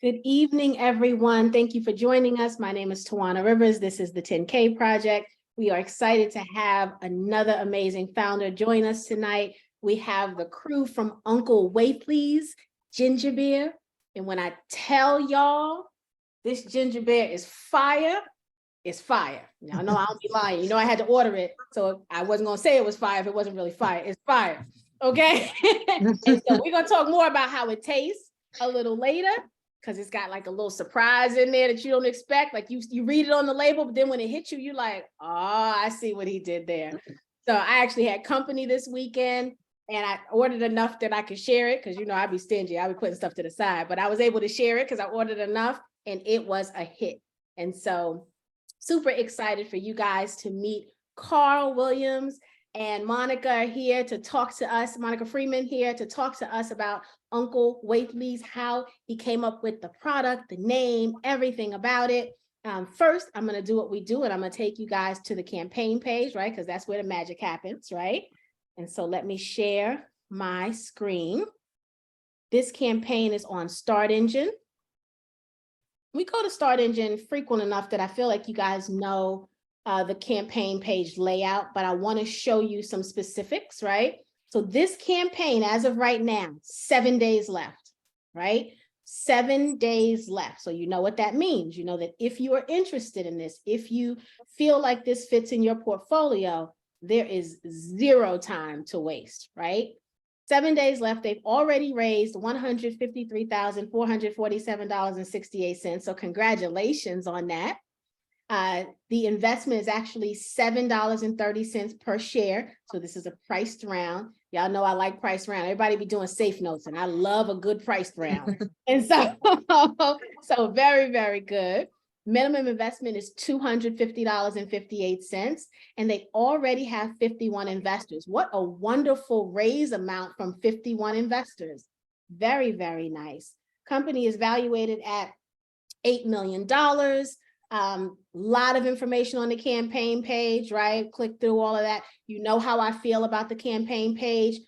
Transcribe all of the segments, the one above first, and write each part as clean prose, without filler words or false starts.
Good evening, everyone. Thank you for joining us. My name is Tawana Rivers. This is the 10K Project. We are excited to have another amazing founder join us tonight. We have the crew from Uncle Waithley's Ginger Beer. And when I tell y'all, this ginger beer is fire, it's fire. Now, I know I don't be lying. You know, I had to order it, so I wasn't going to say it was fire if it wasn't really fire. It's fire, okay? And so we're going to talk more about how it tastes a little later, because it's got like a little surprise in there that you don't expect. Like you read it on the label, but then when it hits you, you're like, oh, I see what he did there. So I actually had company this weekend and I ordered enough that I could share it, because you know, I'd be stingy. I'd be putting stuff to the side, but I was able to share it because I ordered enough and it was a hit. And so super excited for you guys to meet Carl Williams and Monica here to talk to us, Monica Freeman here to talk to us about Uncle Waithley's, how he came up with the product, the name, everything about it. First, I'm going to do what we do, and I'm going to take you guys to the campaign page, right? Because that's where the magic happens, right? And so let me share my screen. This campaign is on Start Engine. We go to Start Engine frequent enough that I feel like you guys know the campaign page layout, but I want to show you some specifics, right? So this campaign, as of right now, 7 days left, right? 7 days left. So you know what that means. You know that if you are interested in this, if you feel like this fits in your portfolio, there is zero time to waste, right? 7 days left. They've already raised $153,447.68. So congratulations on that. The investment is actually $7.30 per share. So this is a priced round. Y'all know I like priced round. Everybody be doing safe notes, and I love a good priced round. And so, so very, very good. Minimum investment is $250.58, and they already have 51 investors. What a wonderful raise amount from 51 investors. Very, very nice. Company is valuated at $8 million. Lot of information on the campaign page, right? Click through all of that. You know how I feel about the campaign page.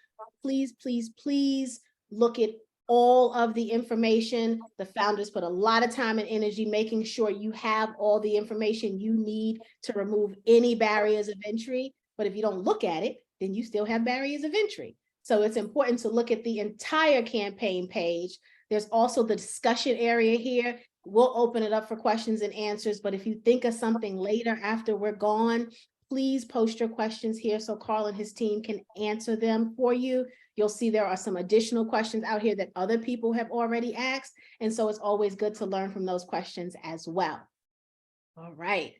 Please, please, please look at all of the information. The founders put a lot of time and energy making sure you have all the information you need to remove any barriers of entry. But if you don't look at it, then you still have barriers of entry. So it's important to look at the entire campaign page. There's also the discussion area here. We'll open it up for questions and answers, but if you think of something later after we're gone, please post your questions here so Carl and his team can answer them for you. You'll see there are some additional questions out here that other people have already asked, and so it's always good to learn from those questions as well. All right,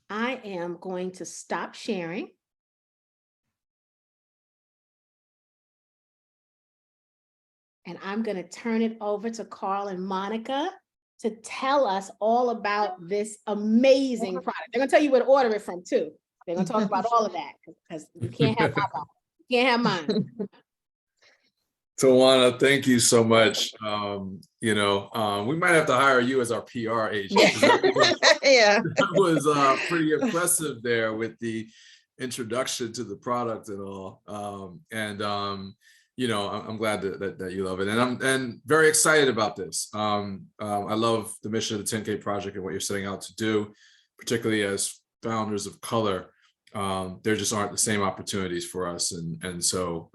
I am going to stop sharing. And I'm going to turn it over to Carl and Monica to tell us all about this amazing product. They're going to tell you where to order it from too. They're going to talk about all of that, because you can't have my product. You can't have mine. Tawana, thank you so much. We might have to hire you as our PR agent. Yeah, That was pretty impressive there with the introduction to the product and all. I'm glad that you love it, and I'm very excited about this. I love the mission of the 10K Project and what you're setting out to do, particularly as founders of color. There just aren't the same opportunities for us, and so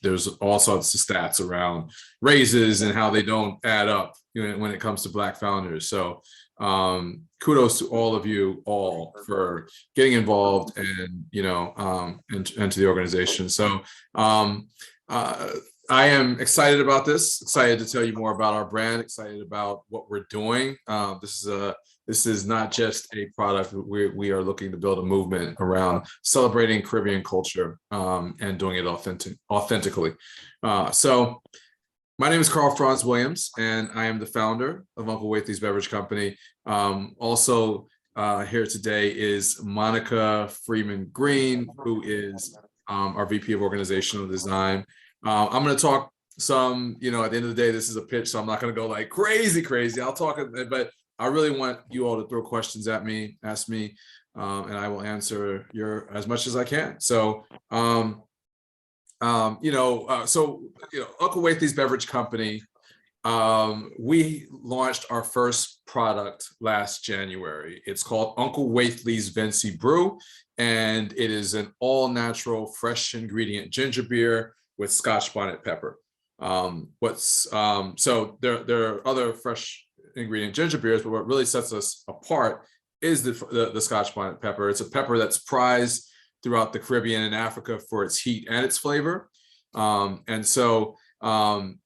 there's all sorts of stats around raises and how they don't add up, when it comes to Black founders. So kudos to all of you all for getting involved and to the organization. So I am excited about this, excited to tell you more about our brand, excited about what we're doing. This is not just a product. We are looking to build a movement around celebrating Caribbean culture and doing it authentically. So my name is Carl Franz Williams, and I am the founder of Uncle Waithley's Beverage Company. Also here today is Monica Freeman Green, who is our VP of Organizational Design. I'm going to talk some, at the end of the day, this is a pitch, so I'm not going to go like crazy. I'll talk, but I really want you all to throw questions at me, ask me, and I will answer as much as I can. So, Uncle Waithley's Beverage Company We launched our first product last January. It's called Uncle Waithley's Vincy Brew, and it is an all-natural, fresh ingredient ginger beer with Scotch bonnet pepper. So there are other fresh ingredient ginger beers, but what really sets us apart is the Scotch bonnet pepper. It's a pepper that's prized throughout the Caribbean and Africa for its heat and its flavor.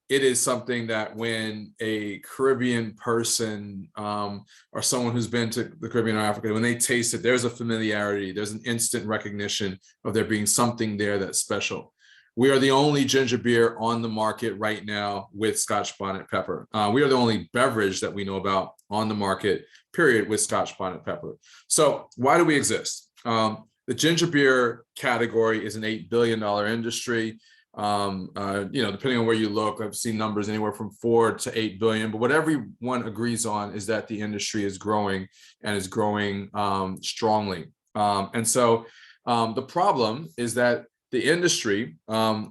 It is something that when a Caribbean person or someone who's been to the Caribbean or Africa, when they taste it, there's a familiarity, there's an instant recognition of there being something there that's special. We are the only ginger beer on the market right now with Scotch bonnet pepper. We are the only beverage that we know about on the market, period, with Scotch bonnet pepper. So why do we exist? The ginger beer category is an $8 billion industry. Depending on where you look, I've seen numbers anywhere from 4 to 8 billion, but what everyone agrees on is that the industry is growing and is growing strongly. The problem is that the industry,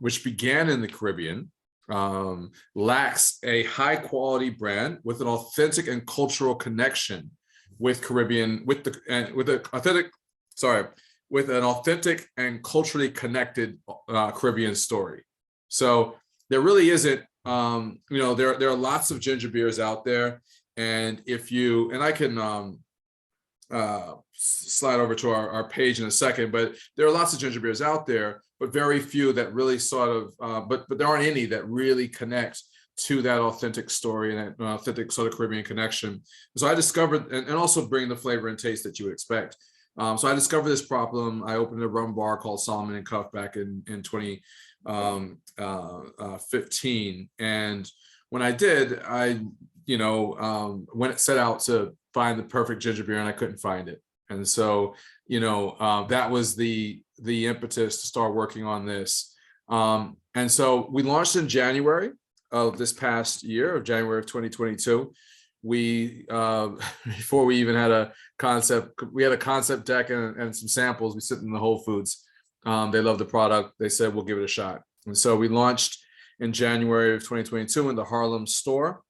which began in the Caribbean, lacks a high quality brand with an authentic and cultural connection with with an authentic and culturally connected Caribbean story. So there really isn't, there are lots of ginger beers out there. And I can slide over to our page in a second, but there are lots of ginger beers out there, but very few that really but there aren't any that really connect to that authentic story and that authentic sort of Caribbean connection. So I discovered, and also bring the flavor and taste that you expect. So I discovered this problem. I opened a rum bar called Solomon and Cuff back in 2015. And when I did, I set out to find the perfect ginger beer, and I couldn't find it. And so, that was the impetus to start working on this. And so we launched in January of this past year, of January of 2022. We before we even had a concept, we had a concept deck and some samples. We sit in the Whole Foods. They loved the product. They said, we'll give it a shot. And so we launched in January of 2022 in the Harlem store.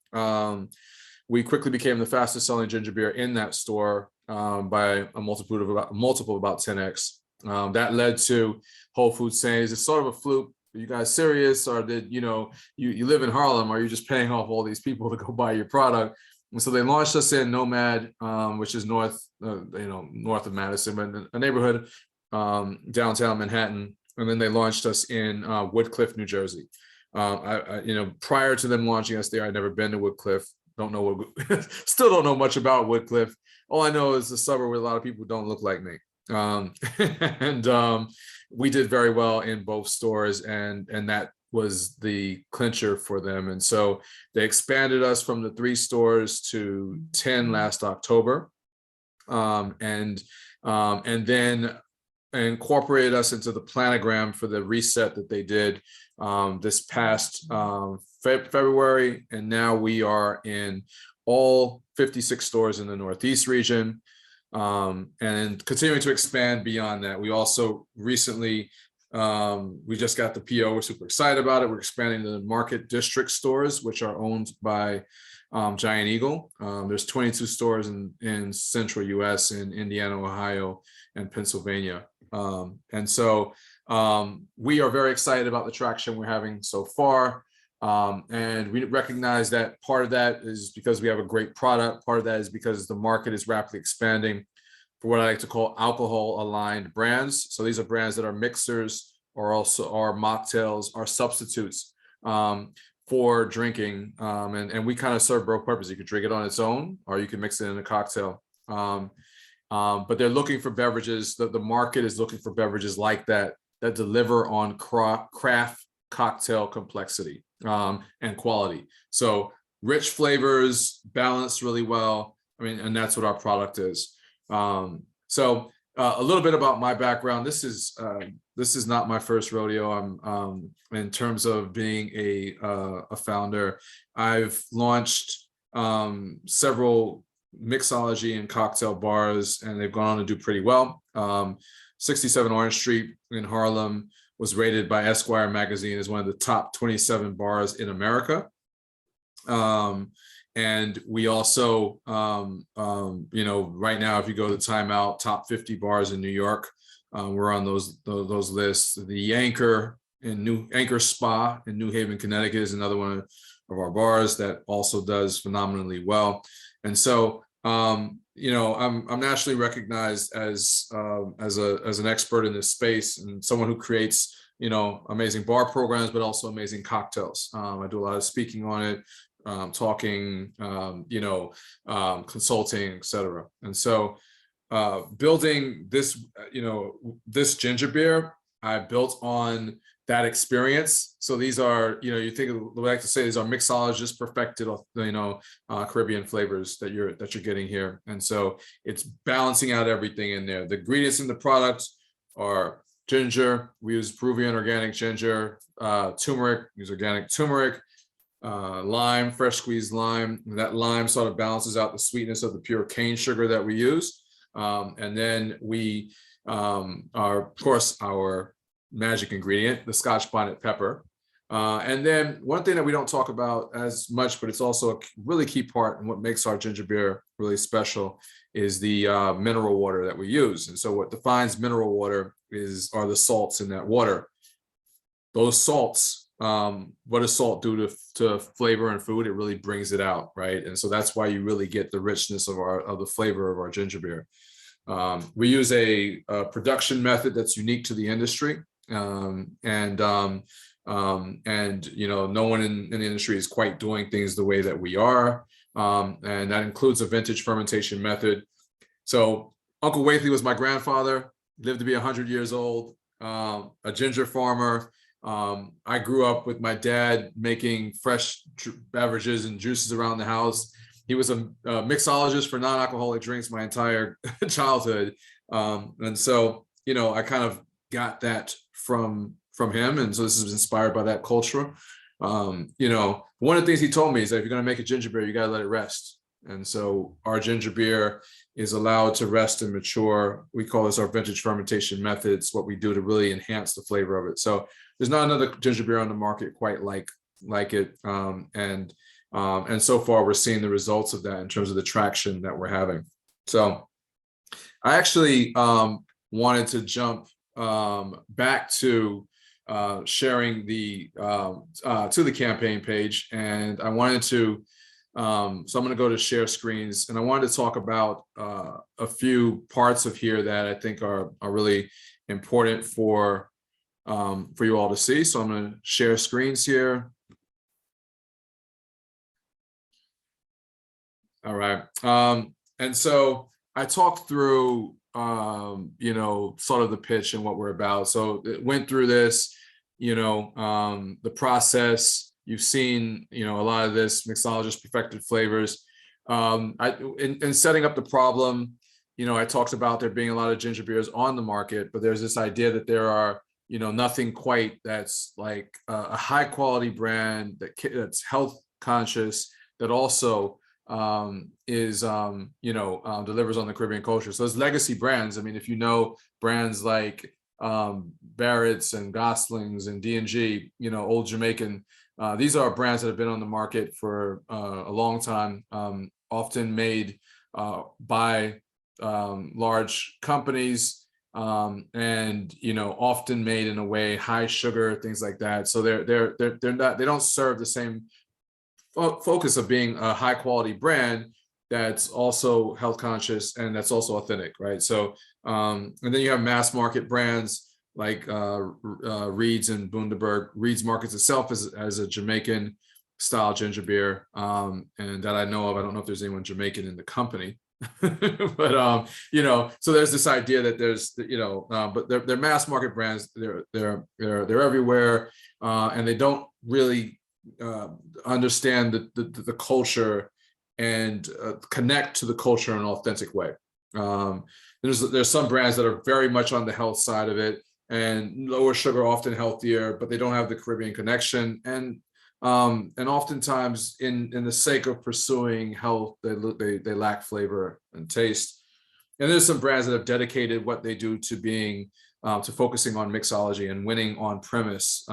We quickly became the fastest selling ginger beer in that store by a multiple of about 10x. That led to Whole Foods saying, is it sort of a fluke? Are you guys serious? Or did you live in Harlem? Are you just paying off all these people to go buy your product? And so they launched us in Nomad, which is north of Madison, but a neighborhood downtown Manhattan. And then they launched us in Woodcliff, New Jersey. Prior to them launching us there, I'd never been to Woodcliff. Still don't know much about Woodcliff. All I know is a suburb where a lot of people don't look like me. We did very well in both stores, and that was the clincher for them. And so they expanded us from the 3 stores to 10 last October, and then incorporated us into the planogram for the reset that they did this past February. And now we are in all 56 stores in the Northeast region, and continuing to expand beyond that. We also recently, we just got the PO. We're super excited about it. We're expanding the Market District stores, which are owned by Giant Eagle. There's 22 stores in central US, in Indiana, Ohio, and Pennsylvania. And so we are very excited about the traction we're having so far. And we recognize that part of that is because we have a great product. Part of that is because the market is rapidly expanding for what I like to call alcohol aligned brands. So these are brands that are mixers, or also are mocktails, are substitutes for drinking. And we kind of serve both purposes. You could drink it on its own, or you can mix it in a cocktail. But they're looking for beverages. The market is looking for beverages like that deliver on craft cocktail complexity and quality. So rich flavors, balanced really well. And that's what our product is. So a little bit about my background. This is not my first rodeo. I'm in terms of being a founder. I've launched several mixology and cocktail bars, and they've gone on to do pretty well. 67 Orange Street in Harlem was rated by Esquire magazine as one of the top 27 bars in America. And we also, you know, right now, if you go to Time Out, top 50 bars in New York, we're on those lists. The Anchor Spa in New Haven, Connecticut is another one of our bars that also does phenomenally well. And so, you know, I'm nationally recognized as an expert in this space and someone who creates, you know, amazing bar programs, but also amazing cocktails. I do a lot of speaking on it, talking, you know, consulting, etc. And so, building this, you know, this ginger beer, I built on that experience. So these are, you know, you think of, we like to say these are mixologists perfected, you know, Caribbean flavors that you're getting here. And so it's balancing out everything in there. The ingredients in the product are ginger. We use Peruvian organic ginger, turmeric, use organic turmeric, lime, fresh squeezed lime. That lime sort of balances out the sweetness of the pure cane sugar that we use. And then we are, of course, our magic ingredient, the Scotch bonnet pepper. And then one thing that we don't talk about as much, but it's also a really key part in what makes our ginger beer really special, is the mineral water that we use. And so what defines mineral water are the salts in that water. Those salts, what does salt do to flavor and food? It really brings it out, right? And so that's why you really get the richness of the flavor of our ginger beer. We use a production method that's unique to the industry, and you know, no one in the industry is quite doing things the way that we are, and that includes a vintage fermentation method. So Uncle Waithley was my grandfather, lived to be 100 years old, a ginger farmer. I grew up with my dad making fresh beverages and juices around the house. He was a mixologist for non-alcoholic drinks my entire childhood. And so, you know, I kind of got that from him. And so this is inspired by that culture. You know, one of the things he told me is that if you're going to make a ginger beer, you got to let it rest. And so our ginger beer is allowed to rest and mature. We call this our vintage fermentation method. It's what we do to really enhance the flavor of it. So there's not another ginger beer on the market quite like it. And so far we're seeing the results of that in terms of the traction that we're having. So I actually wanted to jump back to sharing to the campaign page, and I wanted to so I'm going to go to share screens, and I wanted to talk about a few parts of here that I think are really important for you all to see. So I'm going to share screens here. All right. And so I talked through, you know, sort of the pitch and what we're about. So it went through this, you know, the process. You've seen, you know, a lot of this mixologist perfected flavors. In setting up the problem, you know, I talked about there being a lot of ginger beers on the market, but there's this idea that there are, you know, nothing quite that's like a high quality brand that's health conscious, that also is you know, delivers on the Caribbean culture. So those legacy brands, I mean, if you know brands like Barrett's and Gosling's and D&G, you know, Old Jamaican, these are brands that have been on the market for a long time, often made by large companies, and you know, often made in a way high sugar, things like that. So they don't serve the same focus of being a high quality brand that's also health conscious and that's also authentic, right? So and then you have mass market brands like Reed's and Bundaberg. Reed's markets itself as a Jamaican style ginger beer, and that I know of. I don't know if there's anyone Jamaican in the company, but you know, so there's this idea that there's, you know, but they're mass market brands. They're everywhere, and they don't really understand the culture and connect to the culture in an authentic way. There's some brands that are very much on the health side of it, and lower sugar, often healthier, but they don't have the Caribbean connection. And oftentimes in the sake of pursuing health, they lack flavor and taste. And there's some brands that have dedicated what they do to being to focusing on mixology and winning on premise.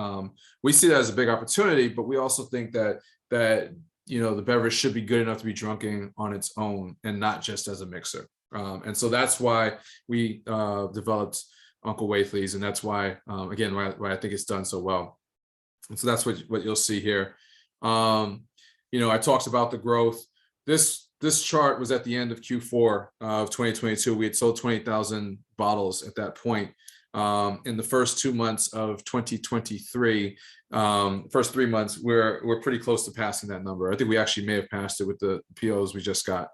We see that as a big opportunity, but we also think that the beverage should be good enough to be drunken on its own and not just as a mixer. And so that's why we developed Uncle Waithley's, and that's why, again, why I think it's done so well. And so that's what you'll see here. I talked about the growth. This chart was at the end of Q4 of 2022. We had sold 20,000 bottles at that point. In the first 2 months of 2023, first 3 months, we're pretty close to passing that number. I think we actually may have passed it with the POs we just got.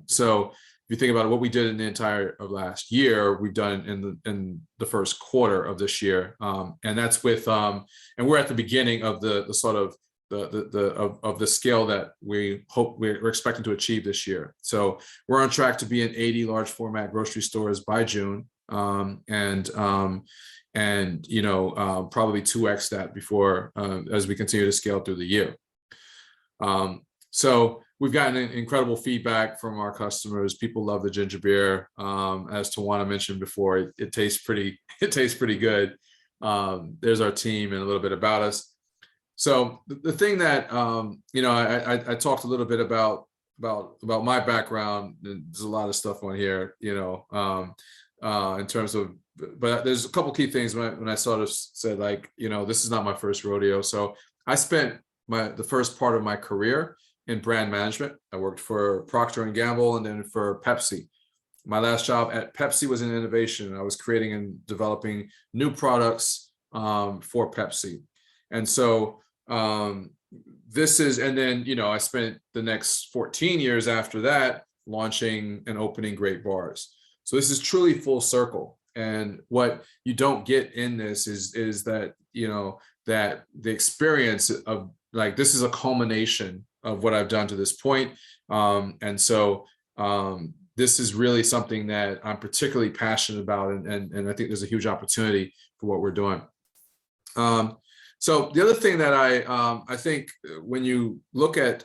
So if you think about it, what we did in the entire of last year, we've done in the first quarter of this year, and that's with and we're at the beginning of the sort of the scale that we're expecting to achieve this year. So we're on track to be in 80 large format grocery stores by June, and probably 2x that before as we continue to scale through the year. So we've gotten incredible feedback from our customers. People love the ginger beer. As Tawana mentioned before, it tastes pretty good. There's our team and a little bit about us. So the thing that I talked a little bit about my background. There's a lot of stuff on here, in terms of, but there's a couple key things when I sort of said, like, this is not my first rodeo. So I spent the first part of my career in brand management. I worked for Procter & Gamble and then for Pepsi. My last job at Pepsi was in innovation. I was creating and developing new products for Pepsi. And so and then, I spent the next 14 years after that launching and opening great bars. So this is truly full circle. And what you don't get in this is that, that the experience of, like, this is a culmination of what I've done to this point. And so this is really something that I'm particularly passionate about. And I think there's a huge opportunity for what we're doing. So the other thing that I think when you look at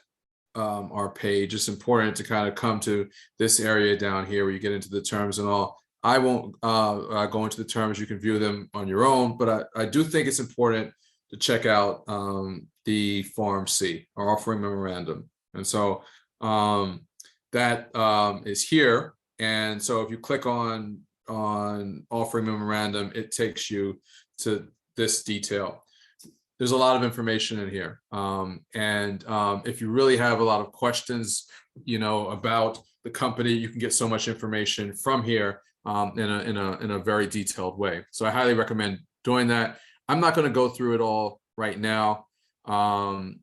our page, it's important to kind of come to this area down here where you get into the terms and all. I won't go into the terms. You can view them on your own, but I do think it's important to check out the Form C, our offering memorandum. And so that is here. And so if you click on offering memorandum, it takes you to this detail. There's a lot of information in here. And if you really have a lot of questions, about the company, you can get so much information from here in a very detailed way. So I highly recommend doing that. I'm not going to go through it all right now in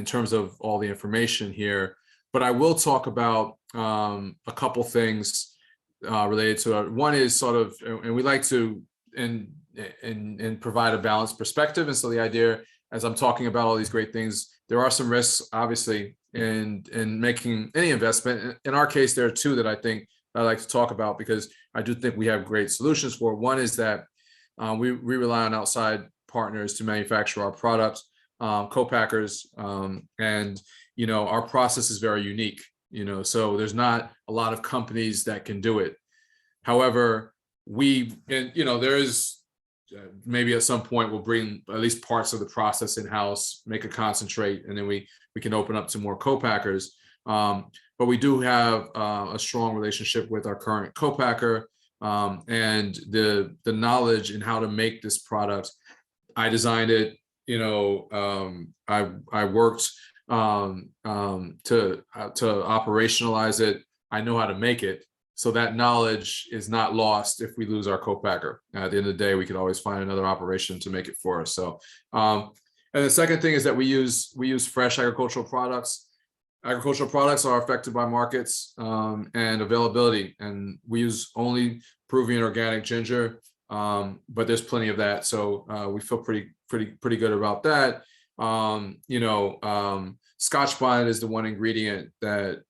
terms of all the information here, but I will talk about a couple things related to it. One is sort of, and we like to and provide a balanced perspective. And so the idea, as I'm talking about all these great things, there are some risks, obviously, in making any investment. In our case, there are two that I think I like to talk about because I do think we have great solutions for. One is that we rely on outside partners to manufacture our products, co-packers, and our process is very unique. So there's not a lot of companies that can do it. However, there is maybe at some point we'll bring at least parts of the process in-house, make a concentrate, and then we can open up to more co-packers. But we do have a strong relationship with our current co-packer, and the knowledge in how to make this product. I designed it. I worked to operationalize it. I know how to make it. So that knowledge is not lost if we lose our co-packer. At the end of the day, we could always find another operation to make it for us. So, and the second thing is that we use fresh agricultural products. Agricultural products are affected by markets and availability, and we use only Peruvian organic ginger, but there's plenty of that. So we feel pretty good about that. Scotch bonnet is the one ingredient that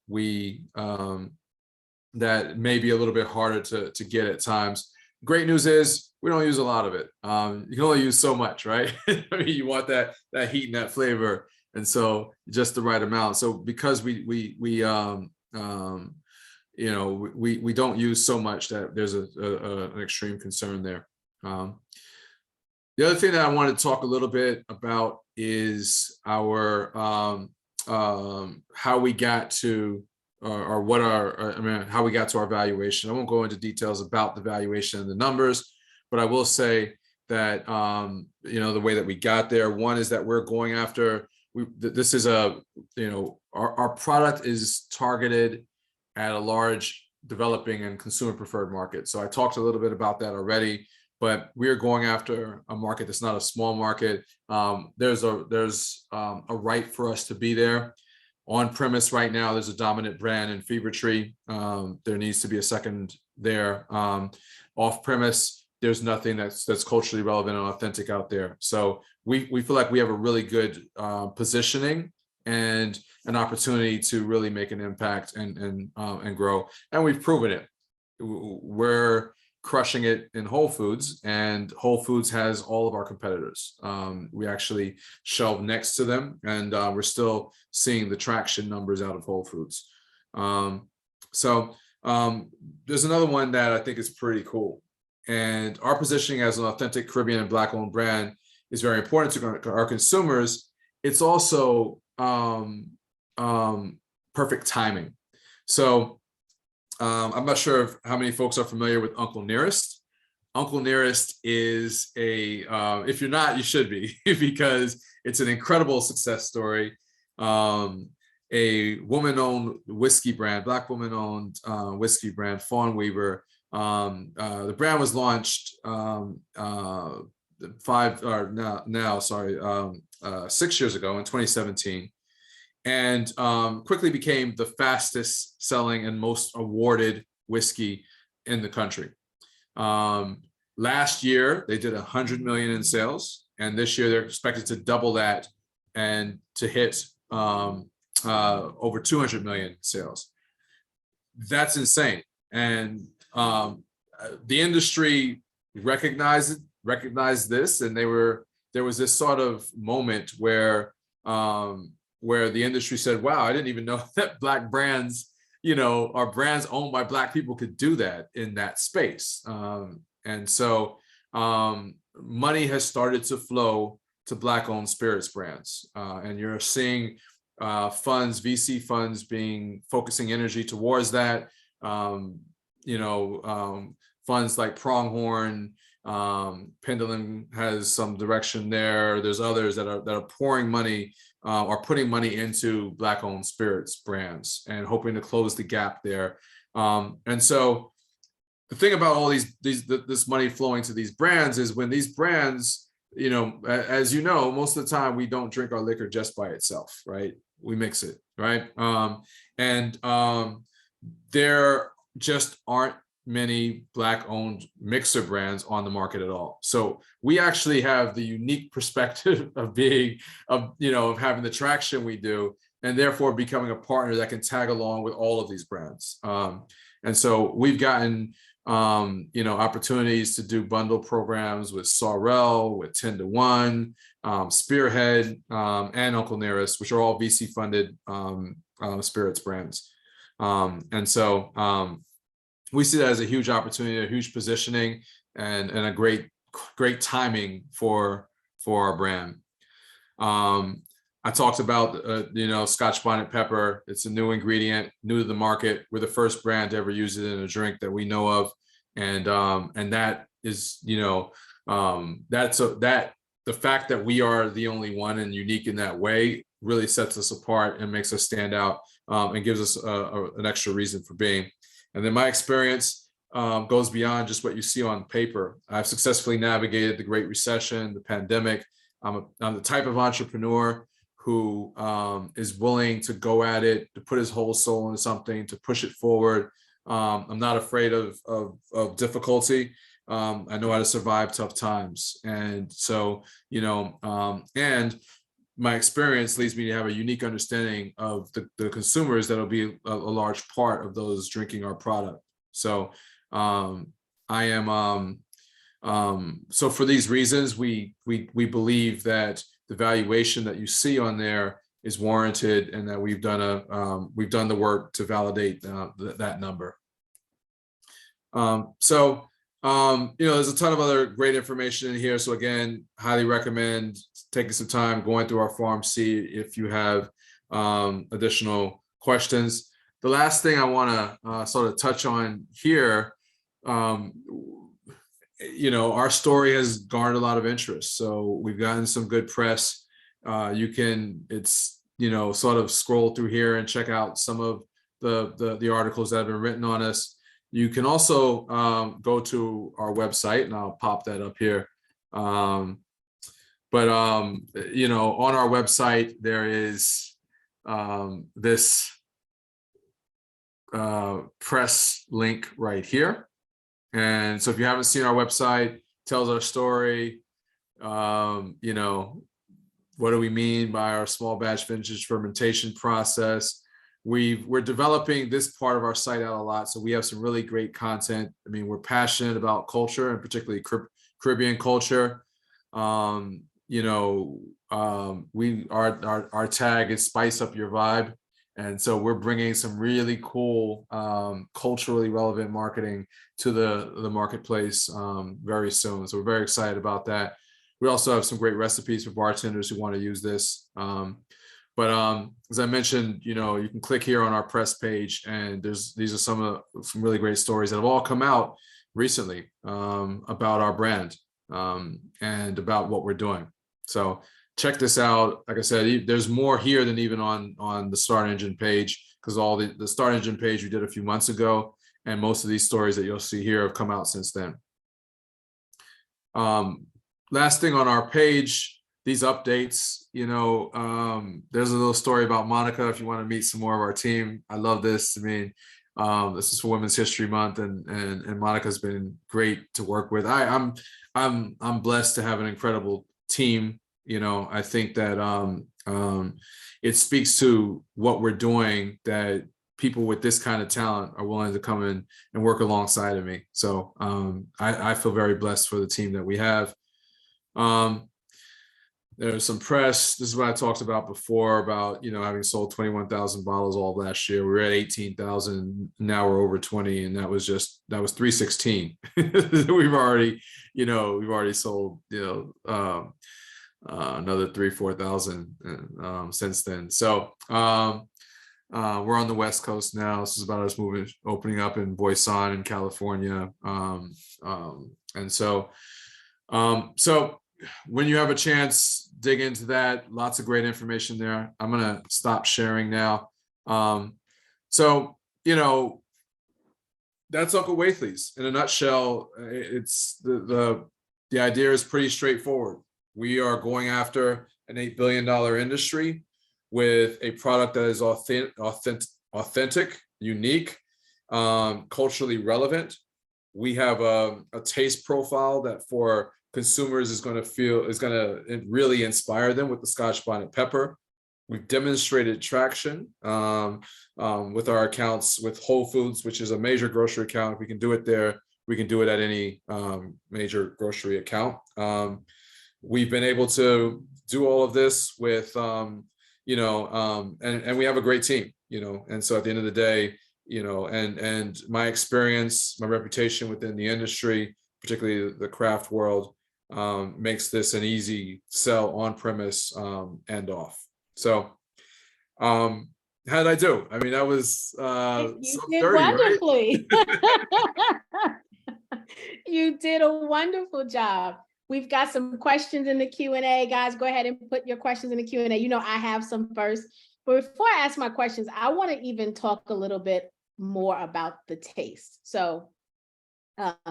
that may be a little bit harder to get at times. Great news is we don't use a lot of it. You can only use so much, right? I mean, you want that heat and that flavor, and so just the right amount. So because we don't use so much that there's an extreme concern there. The other thing that I wanted to talk a little bit about is our how we got to or what our, I mean, how we got to our valuation. I won't go into details about the valuation and the numbers, but I will say that, you know, the way that we got there, one is that we're going after, this is a, you know, our product is targeted at a large developing and consumer preferred market. So I talked a little bit about that already, but we are going after a market that's not a small market. There's a right for us to be there. On premise right now, there's a dominant brand in Fever Tree. There needs to be a second there. Off premise, there's nothing that's culturally relevant and authentic out there. So we feel like we have a really good positioning and an opportunity to really make an impact and grow. And we've proven it. We're crushing it in Whole Foods, and Whole Foods has all of our competitors. We actually shelve next to them, and we're still seeing the traction numbers out of Whole Foods. So there's another one that I think is pretty cool. And our positioning as an authentic Caribbean and Black-owned brand is very important to our consumers. It's also perfect timing. So I'm not sure how many folks are familiar with Uncle Nearest. Uncle Nearest is a, if you're not, you should be, because it's an incredible success story. A woman-owned whiskey brand, Black woman-owned whiskey brand, Fawn Weaver. The brand was launched 6 years ago in 2017. And quickly became the fastest selling and most awarded whiskey in the country. Last year, they did 100 million in sales, and this year they're expected to double that and to hit over 200 million sales. That's insane. And the industry recognized this, and there was this sort of moment where the industry said, wow, I didn't even know that Black brands, you know, our brands owned by Black people could do that in that space. And so money has started to flow to Black-owned spirits brands. And you're seeing funds, VC funds focusing energy towards that. You know, funds like Pronghorn, Pendulum has some direction there. There's others that are pouring money are putting money into Black-owned spirits brands and hoping to close the gap there. And so the thing about all this money flowing to these brands is when these brands, you know, as you know, most of the time we don't drink our liquor just by itself, right? We mix it, right? There just aren't many Black-owned mixer brands on the market at all. So we actually have the unique perspective of having the traction we do, and therefore becoming a partner that can tag along with all of these brands. And so we've gotten opportunities to do bundle programs with Sorrel, with 10 to 1, Spearhead, and Uncle Nearest, which are all VC funded spirits brands. And so we see that as a huge opportunity, a huge positioning, and a great timing for our brand. I talked about Scotch bonnet pepper. It's a new ingredient, new to the market. We're the first brand to ever use it in a drink that we know of, and that is the fact that we are the only one and unique in that way really sets us apart and makes us stand out, and gives us an extra reason for being. And then my experience goes beyond just what you see on paper. I've successfully navigated the Great Recession, the pandemic. I'm the type of entrepreneur who is willing to go at it, to put his whole soul into something, to push it forward. I'm not afraid of difficulty. I know how to survive tough times. And so, and my experience leads me to have a unique understanding of the consumers that'll be a large part of those drinking our product. So so for these reasons, we believe that the valuation that you see on there is warranted, and that we've done the work to validate that number. There's a ton of other great information in here. So again, highly recommend taking some time going through our form, see if you have additional questions. The last thing I want to sort of touch on here, our story has garnered a lot of interest. So we've gotten some good press. You can, sort of scroll through here and check out some of the articles that have been written on us. You can also go to our website, and I'll pop that up here. On our website, there is this press link right here. And so if you haven't seen our website, tells our story, what do we mean by our small batch vintage fermentation process? We're developing this part of our site out a lot. So we have some really great content. I mean, we're passionate about culture, and particularly Caribbean culture. Our tag is Spice Up Your Vibe. And so we're bringing some really cool, culturally relevant marketing to the marketplace very soon. So we're very excited about that. We also have some great recipes for bartenders who want to use this. As I mentioned, you can click here on our press page, and these are some really great stories that have all come out recently about our brand and about what we're doing. So check this out. Like I said, there's more here than even on the Start Engine page, because all the Start Engine page we did a few months ago, and most of these stories that you'll see here have come out since then. Last thing on our page, these updates, there's a little story about Monica if you want to meet some more of our team. I love this. I mean, this is for Women's History Month, and Monica's been great to work with. I'm blessed to have an incredible team. I think that it speaks to what we're doing, that people with this kind of talent are willing to come in and work alongside of me. So I feel very blessed for the team that we have. There's some press. This is what I talked about before about, having sold 21,000 bottles all last year. We were at 18,000. Now we're over 20. And that was 316. We've already sold, another 3,000-4,000 since then. So we're on the West Coast now. This is about us opening up in Boyson in California. So when you have a chance, dig into that. Lots of great information there. I'm gonna stop sharing now. That's Uncle Waithley's in a nutshell. It's the idea is pretty straightforward. We are going after an $8 billion industry with a product that is authentic, unique, culturally relevant. We have a taste profile that for consumers is going to really inspire them with the Scotch bonnet pepper. We've demonstrated traction with our accounts with Whole Foods, which is a major grocery account. If we can do it there, we can do it at any major grocery account. We've been able to do all of this with, and we have a great team, and so at the end of the day, and my experience, my reputation within the industry, particularly the craft world, makes this an easy sell on premise and off. So how did I do? I mean, that was you did wonderfully. Right? You did a wonderful job. We've got some questions in the Q&A. Guys, go ahead and put your questions in the Q&A. I have some first. But before I ask my questions, I want to even talk a little bit more about the taste. So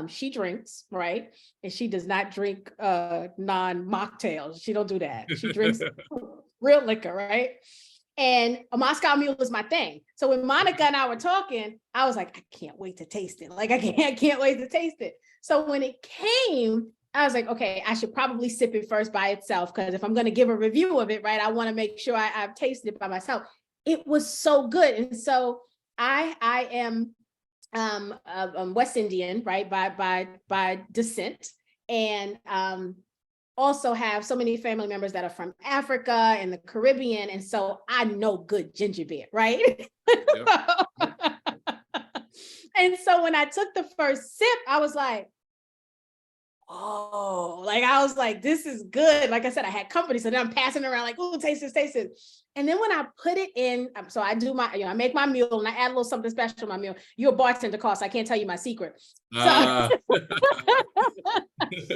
she drinks, right? And she does not drink non-mocktails. She don't do that. She drinks real liquor, right? And a Moscow Mule is my thing. So when Monica and I were talking, I was like, I can't wait to taste it. Like, I can't wait to taste it. So when it came, I was like, okay, I should probably sip it first by itself, because if I'm going to give a review of it, right, I want to make sure I've tasted it by myself. It was so good. And so I am West Indian, right, by descent, and also have so many family members that are from Africa and the Caribbean, and so I know good ginger beer, right? Yep. And so when I took the first sip, I was like, oh, like I was like, this is good. Like I said, I had company, so then I'm passing around like, oh, taste this, taste it. And then when I put it in, so I do my, I make my meal and I add a little something special to my meal. You're a bartender, Carl, so I can't tell you my secret. So, Uh,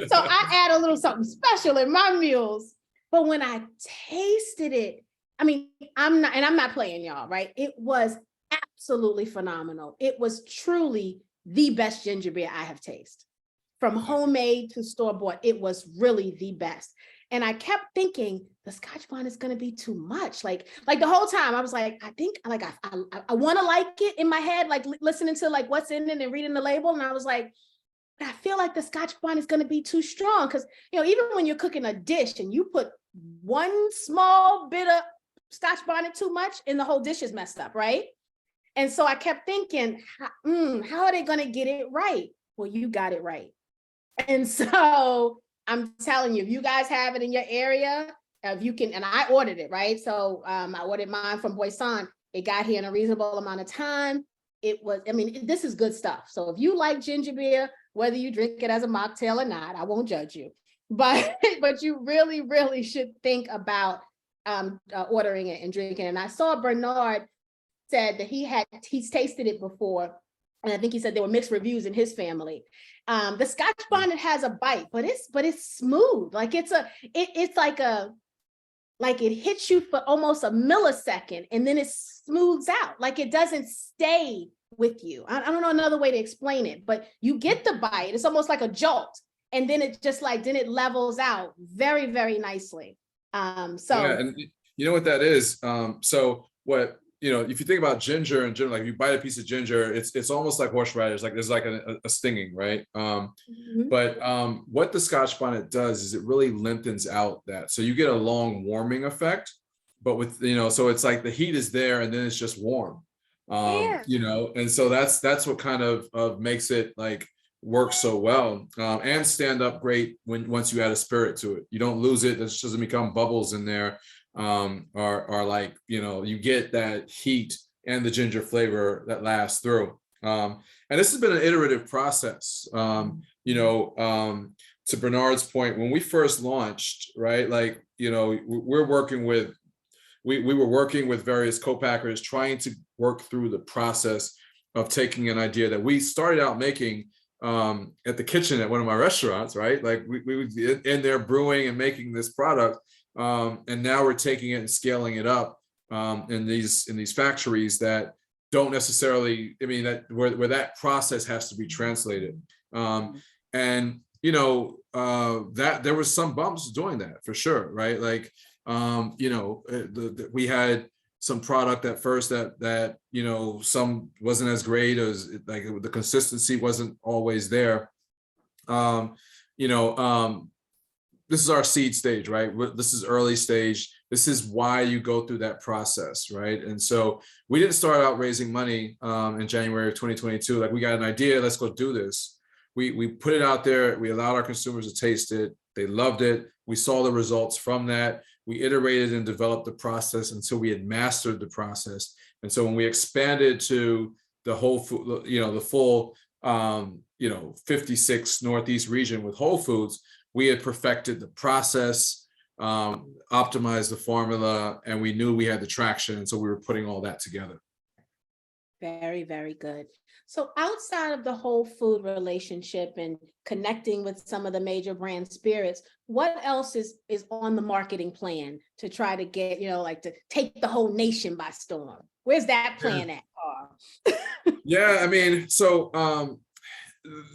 so I add a little something special in my meals. But when I tasted it, I mean, I'm not playing, y'all, right? It was absolutely phenomenal. It was truly the best ginger beer I have tasted. From homemade to store-bought, it was really the best. And I kept thinking the Scotch Bonnet is going to be too much. Like the whole time I was like, I think like I want to like it in my head, like listening to like what's in it and reading the label. And I was like, I feel like the Scotch Bonnet is going to be too strong. Because, even when you're cooking a dish and you put one small bit of Scotch Bonnet too much and the whole dish is messed up, right? And so I kept thinking, how are they going to get it right? Well, you got it right. And so I'm telling you, if you guys have it in your area, if you can, and I ordered it, right? So I ordered mine from Boisson. It got here in a reasonable amount of time. It was, this is good stuff. So if you like ginger beer, whether you drink it as a mocktail or not, I won't judge you. But you really, really should think about ordering it and drinking it. And I saw Bernard said that he's tasted it before. And I think he said there were mixed reviews in his family. The Scotch Bonnet has a bite, but it's smooth. Like it's like it hits you for almost a millisecond and then it smooths out. Like it doesn't stay with you. I don't know another way to explain it, but you get the bite. It's almost like a jolt. And then it just then it levels out very, very nicely. Yeah, and you know what that is? So what, if you think about ginger in general, like if you bite a piece of ginger, it's almost like horseradish, like there's like a stinging, right? But what the Scotch Bonnet does is it really lengthens out that. So you get a long warming effect, but with, so it's like the heat is there and then it's just warm. And so that's what kind of makes it like work so well, and stand up great once you add a spirit to it. You don't lose it. It just doesn't become bubbles in there. Are like, you get that heat and the ginger flavor that lasts through. And this has been an iterative process. To Bernard's point, when we first launched, right, like, we're working with, we were working with various co-packers, trying to work through the process of taking an idea that we started out making at the kitchen at one of my restaurants, right? Like we would be in there brewing and making this product. And now we're taking it and scaling it up in these factories that don't necessarily, that where that process has to be translated. And that there was some bumps doing that for sure, right? Like we had some product at first that some wasn't as great, as like the consistency wasn't always there. This is our seed stage, right? This is early stage. This is why you go through that process, right? And so we didn't start out raising money in January of 2022. Like we got an idea, let's go do this. We put it out there. We allowed our consumers to taste it. They loved it. We saw the results from that. We iterated and developed the process until we had mastered the process. And so when we expanded to the whole food, the full 56 Northeast region with Whole Foods, we had perfected the process, optimized the formula, and we knew we had the traction. And so we were putting all that together. Very, very good. So outside of the whole food relationship and connecting with some of the major brand spirits, what else is on the marketing plan to try to get, like to take the whole nation by storm? Where's that plan at, Carl? Yeah, so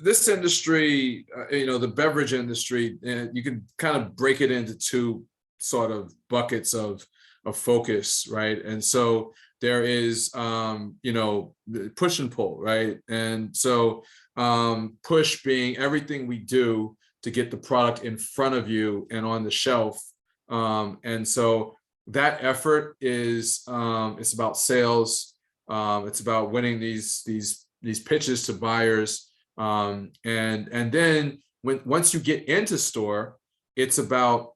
this industry, the beverage industry, you can kind of break it into two sort of buckets of focus, right? And so there is, push and pull, right? And so push being everything we do to get the product in front of you and on the shelf. And so that effort is, it's about sales. It's about winning these pitches to buyers. And then once you get into store, it's about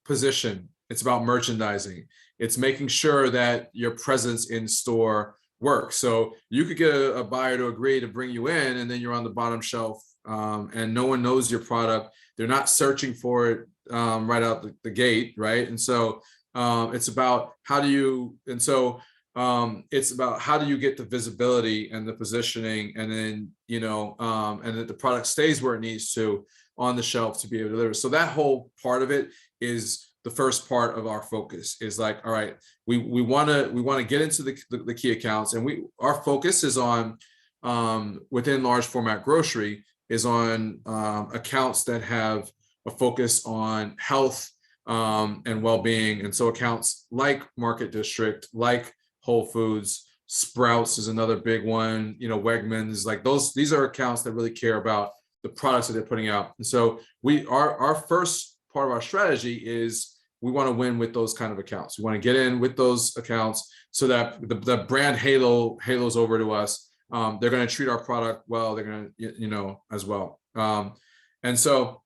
position. It's about merchandising. It's making sure that your presence in store works. So you could get a buyer to agree to bring you in, and then you're on the bottom shelf and no one knows your product. They're not searching for it right out the gate, right? And so it's about how do you, and so it's about how do you get the visibility and the positioning, and then, you know, and that the product stays where it needs to on the shelf to be able to deliver. So that whole part of it is the first part of our focus. Is like, all right, we want to get into the key accounts, and our focus is on within large format grocery is on accounts that have a focus on health and well-being. And so accounts like Market District, like Whole Foods, Sprouts is another big one, you know, Wegmans, like these are accounts that really care about the products that they're putting out. And so our first part of our strategy is we want to win with those kind of accounts. We want to get in with those accounts so that the brand halos over to us. They're going to treat our product well. They're going to, you know, as well. And so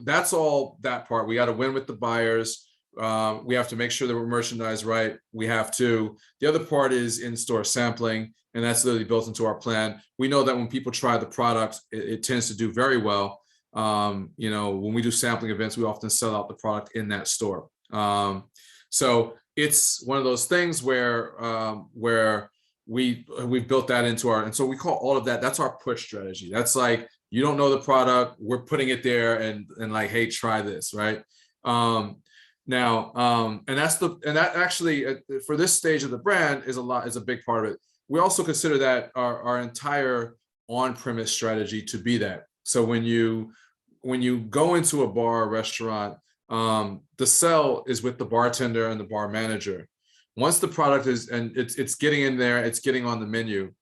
that's all that part. We got to win with the buyers. We have to make sure that we're merchandised right. The other part is in-store sampling, and that's literally built into our plan. We know that when people try the product, it tends to do very well. You know, when we do sampling events, we often sell out the product in that store. So it's one of those things where we've built that into and so we call all of that, that's our push strategy. That's like, you don't know the product, we're putting it there and like, hey, try this, right? And that actually for this stage of the brand is a big part of it. We also consider that our entire on-premise strategy to be that. So when you go into a bar or restaurant, the sell is with the bartender and the bar manager. Once the product is, and it's getting in there, it's getting on the menu,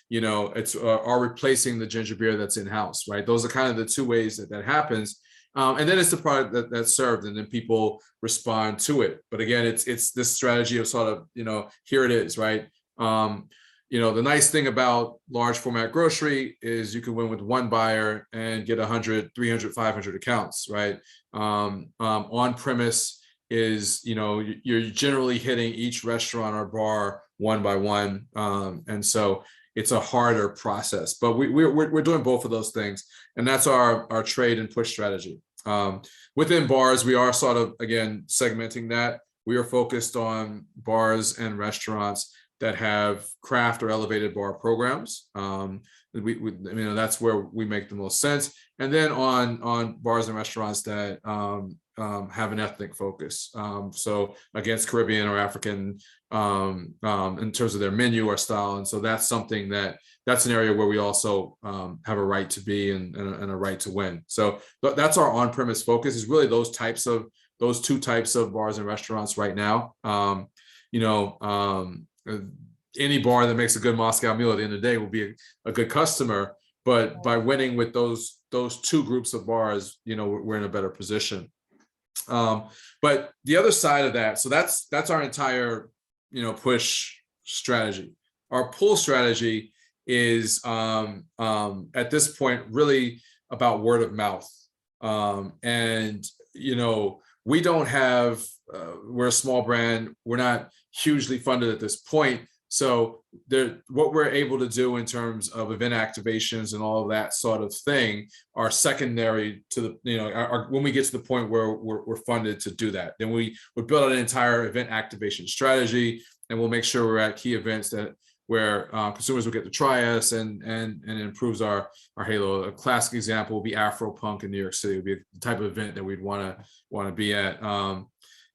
you know, it's are replacing the ginger beer that's in-house, right? Those are kind of the two ways that happens. And then it's the product that's served, and then people respond to it. But again, it's this strategy of sort of, you know, here it is, right? You know, the nice thing about large format grocery is you can win with one buyer and get 100, 300, 500 accounts, right? On premise is, you know, you're generally hitting each restaurant or bar one by one. And so it's a harder process, but we're doing both of those things. And that's our trade and push strategy. Within bars, we are sort of, again, segmenting that. We are focused on bars and restaurants that have craft or elevated bar programs. You know, that's where we make the most sense. And then on bars and restaurants that have an ethnic focus. So against Caribbean or African in terms of their menu or style. And so that's something that's an area where we also have a right to be and a right to win. So that's our on-premise focus, is really those two types of bars and restaurants right now. You know, any bar that makes a good Moscow Mule at the end of the day will be a good customer, but by winning with those two groups of bars, you know, we're in a better position. But the other side of that, so that's our entire, you know, push strategy. Our pull strategy is at this point really about word of mouth. And, you know, we don't have, we're a small brand, we're not hugely funded at this point. So what we're able to do in terms of event activations and all of that sort of thing are secondary to the, you know, when we get to the point where we're funded to do that, then we would build an entire event activation strategy, and we'll make sure we're at key events where consumers will get to try us and it improves our halo. A classic example will be Afro Punk in New York City. It would be the type of event that we'd want to be at,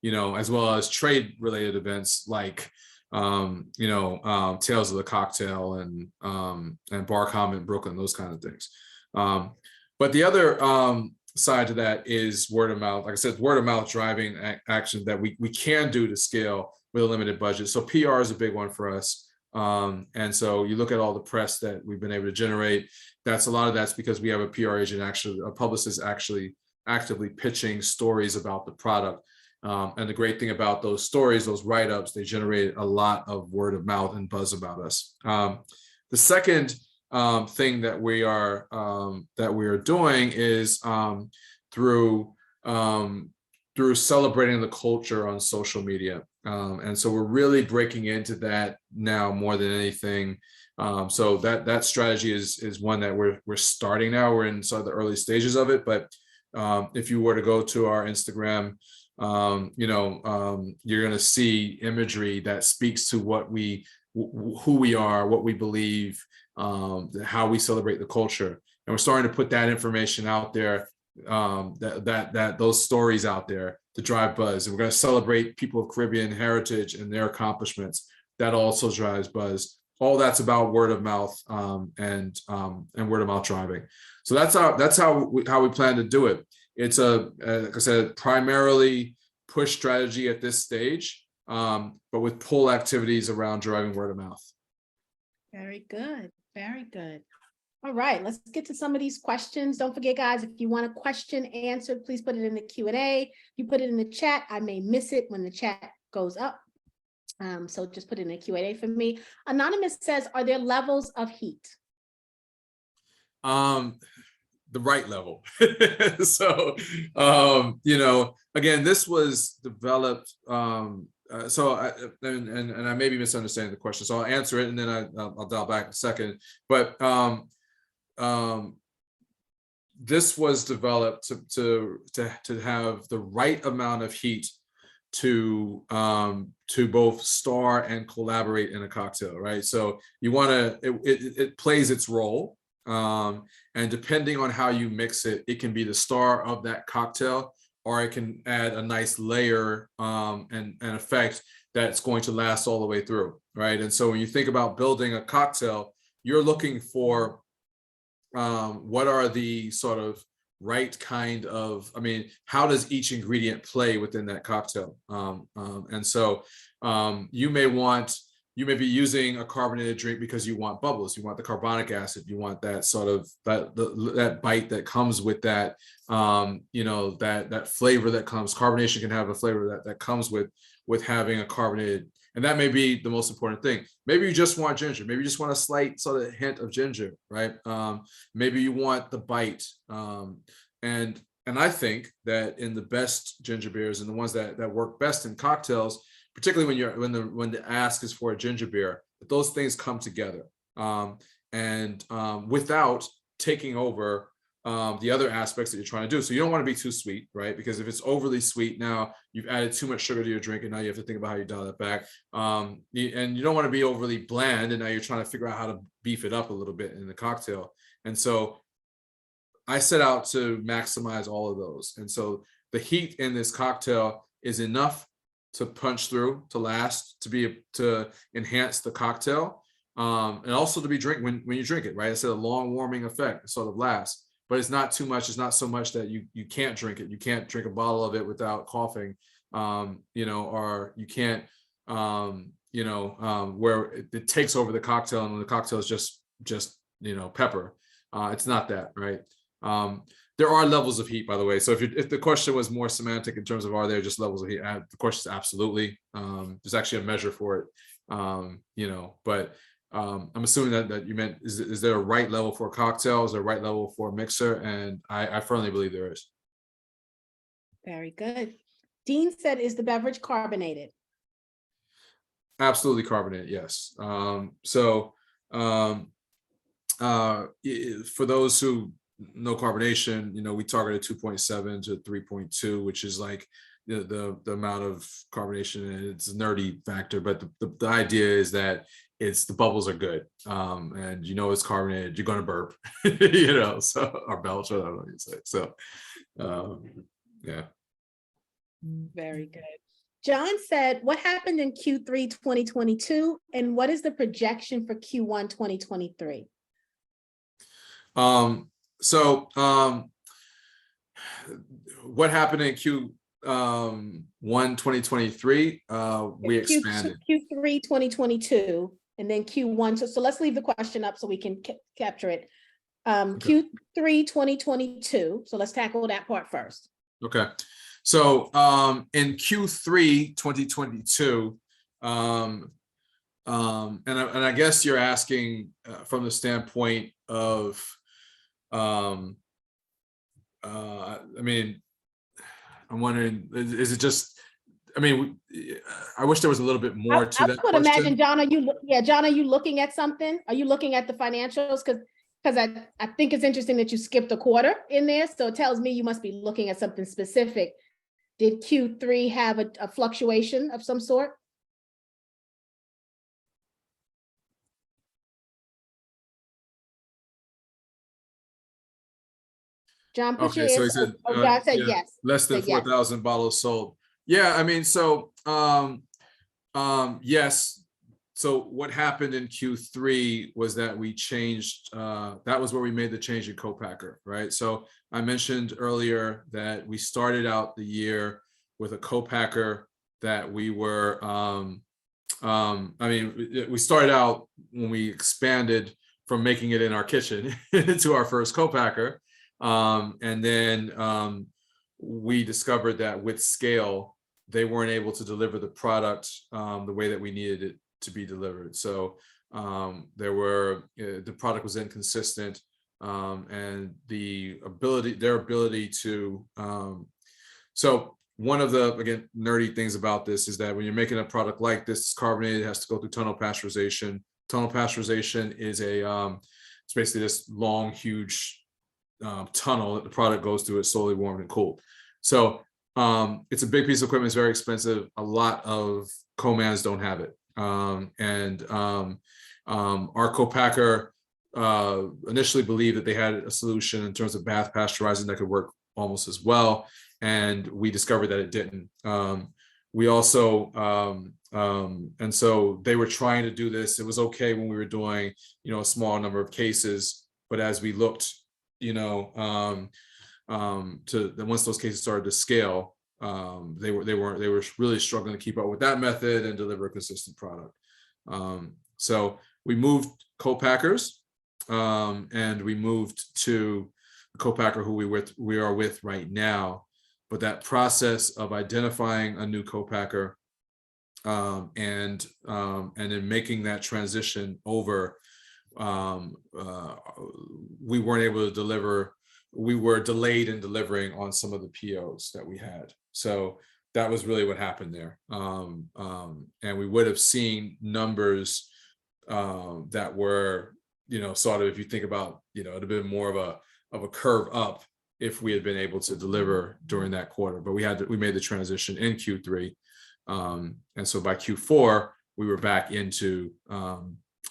you know, as well as trade related events like you know, Tales of the Cocktail and Barcom in Brooklyn, those kind of things. But the other side to that is word of mouth. Like I said, word of mouth driving action that we can do to scale with a limited budget. So PR is a big one for us. And so you look at all the press that we've been able to generate. A lot of that's because we have a PR agent, actually, a publicist actually actively pitching stories about the product. And the great thing about those stories, those write-ups, they generate a lot of word of mouth and buzz about us. The second thing that we are doing is through through celebrating the culture on social media. And so we're really breaking into that now more than anything. So that strategy is one that we're starting now. We're in sort of the early stages of it, but if you were to go to our Instagram, you're going to see imagery that speaks to who we are, what we believe, how we celebrate the culture. And we're starting to put that information out there, those stories out there to drive buzz. And we're going to celebrate people of Caribbean heritage and their accomplishments. That also drives buzz. All that's about word of mouth and word of mouth driving. So that's how we plan to do it. It's like I said, primarily push strategy at this stage, but with pull activities around driving word of mouth. Very good. Very good. All right, let's get to some of these questions. Don't forget, guys, if you want a question answered, please put it in the Q&A. If you put it in the chat, I may miss it when the chat goes up. So just put it in the Q&A for me. Anonymous says, are there levels of heat? The right level. So, again, this was developed. And I may be misunderstanding the question, so I'll answer it and then I'll dial back in a second. But this was developed to have the right amount of heat to both star and collaborate in a cocktail, right? So you want to, it plays its role, and depending on how you mix it, it can be the star of that cocktail, or it can add a nice layer and effect that's going to last all the way through, right? And so when you think about building a cocktail, you're looking for what are the sort of right kind of, how does each ingredient play within that cocktail? And so you may be using a carbonated drink because you want bubbles, you want the carbonic acid, you want that sort of that bite that comes with that, that flavor that comes. Carbonation can have a flavor that comes with having a carbonated, and that may be the most important thing. Maybe you just want ginger, maybe you just want a slight sort of hint of ginger, right? Maybe you want the bite, and I think that in the best ginger beers and the ones that work best in cocktails, particularly when the ask is for a ginger beer, that those things come together, without taking over the other aspects that you're trying to do. So you don't want to be too sweet, right? Because if it's overly sweet, now you've added too much sugar to your drink, and now you have to think about how you dial that back. And you don't want to be overly bland, and now you're trying to figure out how to beef it up a little bit in the cocktail. And so I set out to maximize all of those. And so the heat in this cocktail is enough to punch through, to last, to enhance the cocktail, and also to be when you drink it, right? It's a long warming effect, sort of lasts. But it's not too much. It's not so much that you can't drink it. You can't drink a bottle of it without coughing, or you can't, where it takes over the cocktail and the cocktail is just pepper. It's not that, right? There are levels of heat, by the way. So if the question was more semantic in terms of are there just levels of heat, the question is absolutely. There's actually a measure for it, but. I'm assuming that you meant, is there a right level for a cocktail? Is there a right level for a mixer? And I firmly believe there is. Very good. Dean said, is the beverage carbonated? Absolutely carbonated, yes. For those who know carbonation, we targeted 2.7 to 3.2, which is like the amount of carbonation, and it's a nerdy factor, but the idea is that the bubbles are good, and it's carbonated, you're going to burp, so, or belch, I don't know what you say. So yeah. Very good. John said, what happened in Q3 2022 and what is the projection for Q1 2023? What happened in Q1 2023? We expanded Q3 2022 and then Q1. So let's leave the question up so we can capture it. Okay. Q3 2022. So let's tackle that part first. Okay. So in Q3 2022, and I guess you're asking from the standpoint of, I I'm wondering, is it just, I mean, I wish there was a little bit more to I that would imagine, question. John, John, are you looking at something? Are you looking at the financials? Because I think it's interesting that you skipped a quarter in there. So it tells me you must be looking at something specific. Did Q3 have a fluctuation of some sort? John, put your Okay, so he answer. said, Oh, John said yeah, yes. less than Said yes. 4,000 bottles sold. Yeah, I mean, so yes. So what happened in Q3 was that we changed, that was where we made the change in co-packer, right? So I mentioned earlier that we started out the year with a co-packer that we were, I mean, we started out when we expanded from making it in our kitchen to our first co-packer. And then we discovered that with scale, they weren't able to deliver the product the way that we needed it to be delivered. So the product was inconsistent, and their ability to, so one of the, again, nerdy things about this is that when you're making a product like this, it's carbonated, it has to go through tunnel pasteurization. Tunnel pasteurization is it's basically this long, huge tunnel that the product goes through. It's slowly warmed and cooled. So it's a big piece of equipment. It's very expensive. A lot of co-mans don't have it. Our co-packer initially believed that they had a solution in terms of bath pasteurizing that could work almost as well. And we discovered that it didn't. We also, and so they were trying to do this. It was okay when we were doing, a small number of cases, but as we looked, once those cases started to scale, they were really struggling to keep up with that method and deliver a consistent product. So we moved co-packers, and we moved to a co-packer who we are with right now. But that process of identifying a new co-packer and then making that transition over, we weren't able to deliver. We were delayed in delivering on some of the POs that we had. So that was really what happened there. And we would have seen numbers that were, sort of, if you think about, it'd have been more of a curve up if we had been able to deliver during that quarter. But we made the transition in Q3. And so by Q4, we were back into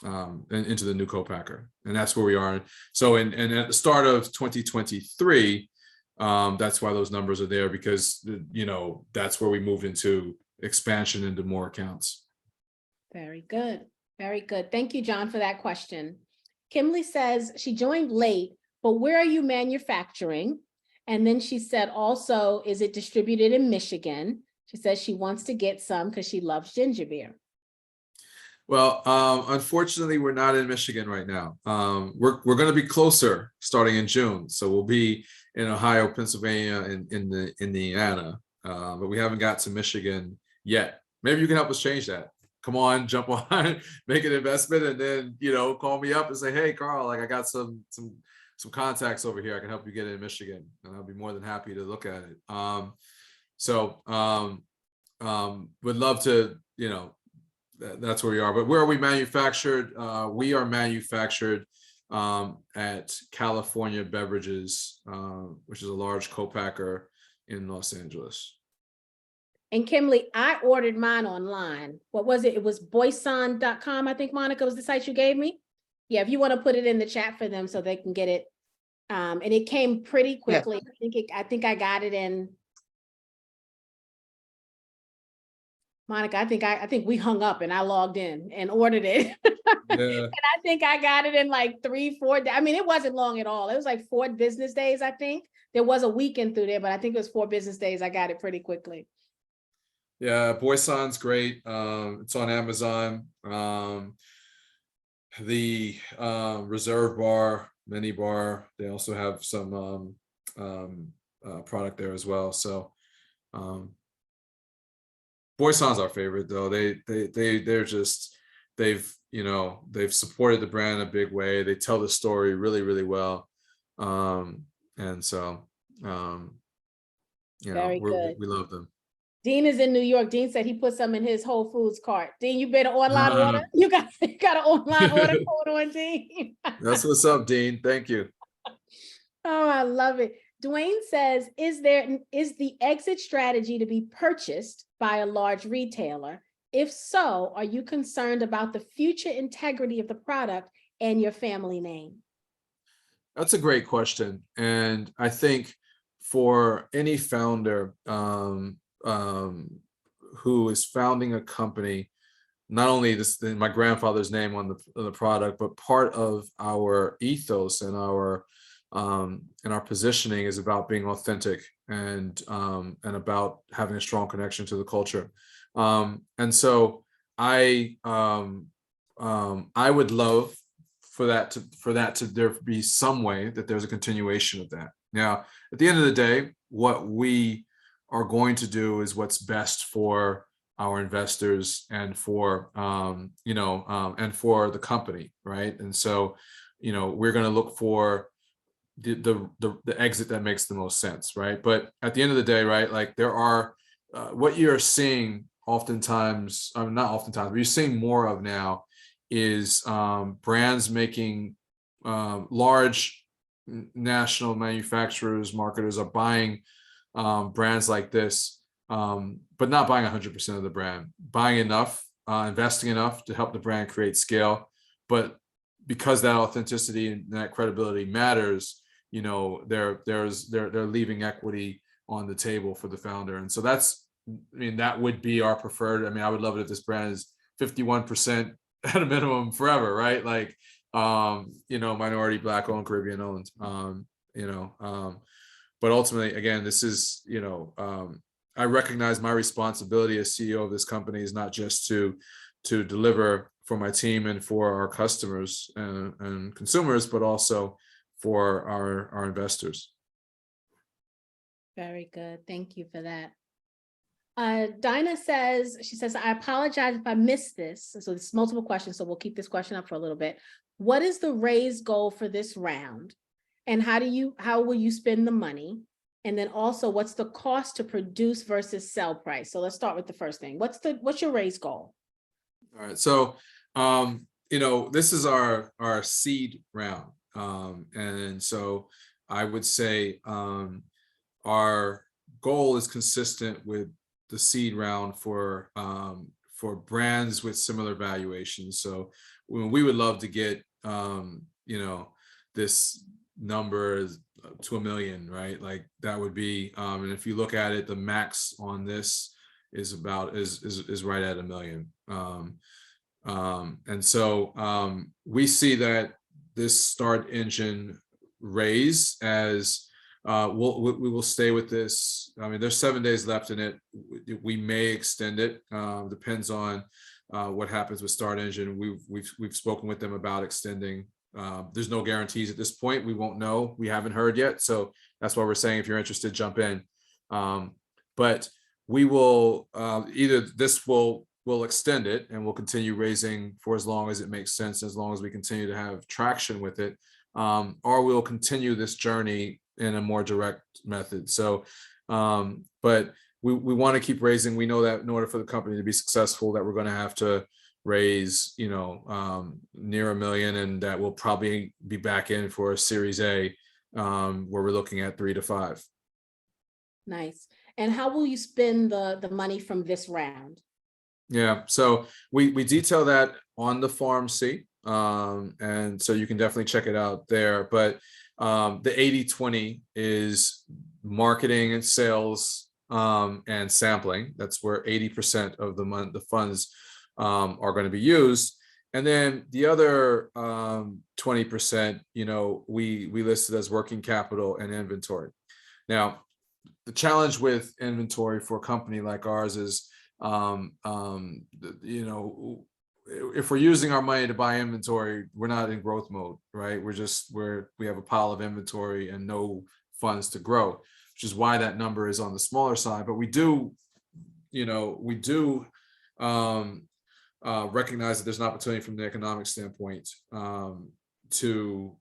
the new co-packer, and that's where we are. So and at the start of 2023, that's why those numbers are there, because that's where we moved into expansion into more accounts. Very good. Very good. Thank you, John, for that question. Kimberly says she joined late, but where are you manufacturing? And then she said also, is it distributed in Michigan? She says she wants to get some because she loves ginger beer. Well, unfortunately, we're not in Michigan right now. We're going to be closer starting in June. So we'll be in Ohio, Pennsylvania, and in Indiana. But we haven't got to Michigan yet. Maybe you can help us change that. Come on, jump on, make an investment, and then, call me up and say, hey, Carl, like I got some contacts over here. I can help you get in Michigan. And I'll be more than happy to look at it. Would love to, that's where we are. But where are we manufactured? We are manufactured at California Beverages, which is a large co-packer in Los Angeles. And Kimberly, I ordered mine online. What was it? It was boyson.com. I think, Monica, was the site you gave me. Yeah, if you want to put it in the chat for them so they can get it. And it came pretty quickly. Yeah. I think I got it in. Monica, I think we hung up and I logged in and ordered it. Yeah. And I think I got it in like 3-4 days. I mean, it wasn't long at all. It was like 4 business days, I think. There was a weekend through there, but I think it was 4 business days. I got it pretty quickly. Yeah, Boyson's great. It's on Amazon. The Reserve Bar, Mini Bar, they also have some product there as well. So Boyson's our favorite though. They're just, they've supported the brand in a big way. They tell the story really, really well. And so Very good. We love them. Dean is in New York. Dean said he put some in his Whole Foods cart. Dean, you better online order. You got an online order code on, Dean. That's what's up, Dean. Thank you. Oh, I love it. Dwayne says, is the exit strategy to be purchased by a large retailer? If so, are you concerned about the future integrity of the product and your family name? That's a great question. And I think for any founder who is founding a company, not only my grandfather's name on the product, but part of our ethos and our positioning is about being authentic and about having a strong connection to the culture. And so I would love for that to there be some way that there's a continuation of that. Now, at the end of the day, what we are going to do is what's best for our investors and for and for the company, right? And so, we're going to look for the exit that makes the most sense, right? But at the end of the day, right, like there are what you're seeing oftentimes, not oftentimes, but you're seeing more of now is brands making large national manufacturers, marketers are buying brands like this, but not buying 100% of the brand, buying enough, investing enough to help the brand create scale. But because that authenticity and that credibility matters, they're leaving equity on the table for the founder. And so that would be our preferred. I would love it if this brand is 51% at a minimum forever, right? Like, minority, Black owned, Caribbean owned, but ultimately, again, this is, I recognize my responsibility as CEO of this company is not just to deliver for my team and for our customers and consumers, but also for our investors. Very good. Thank you for that. Dinah says, I apologize if I missed this. So there's multiple questions, so we'll keep this question up for a little bit. What is the raise goal for this round? And how will you spend the money? And then also, what's the cost to produce versus sell price? So let's start with the first thing. What's your raise goal? All right. So, this is our seed round. And so I would say our goal is consistent with the seed round for brands with similar valuations. So we would love to get this number to $1 million, right? Like that would be, and if you look at it, the max on this is right at $1 million. And so we see that this start engine raise as we will stay with this. There's 7 days left in it. We may extend it. Depends on what happens with Start Engine. We've spoken with them about extending. There's no guarantees at this point. We won't know. We haven't heard yet. So that's why we're saying if you're interested, jump in. But we will either this will extend it and we'll continue raising for as long as it makes sense, as long as we continue to have traction with it, or we'll continue this journey in a more direct method. So, but we want to keep raising. We know that in order for the company to be successful, that we're going to have to raise, near $1 million, and that will probably be back in for a Series A, where we're looking at 3 to 5. Nice. And how will you spend the money from this round? Yeah, so we detail that on the Farm C, and so you can definitely check it out there. But the 80-20 is marketing and sales and sampling. That's where 80% of the funds are going to be used. And then the other 20%, we listed as working capital and inventory. Now, the challenge with inventory for a company like ours is, if we're using our money to buy inventory, we're not in growth mode, right? We have a pile of inventory and no funds to grow, which is why that number is on the smaller side. But we do recognize that there's an opportunity from the economic standpoint to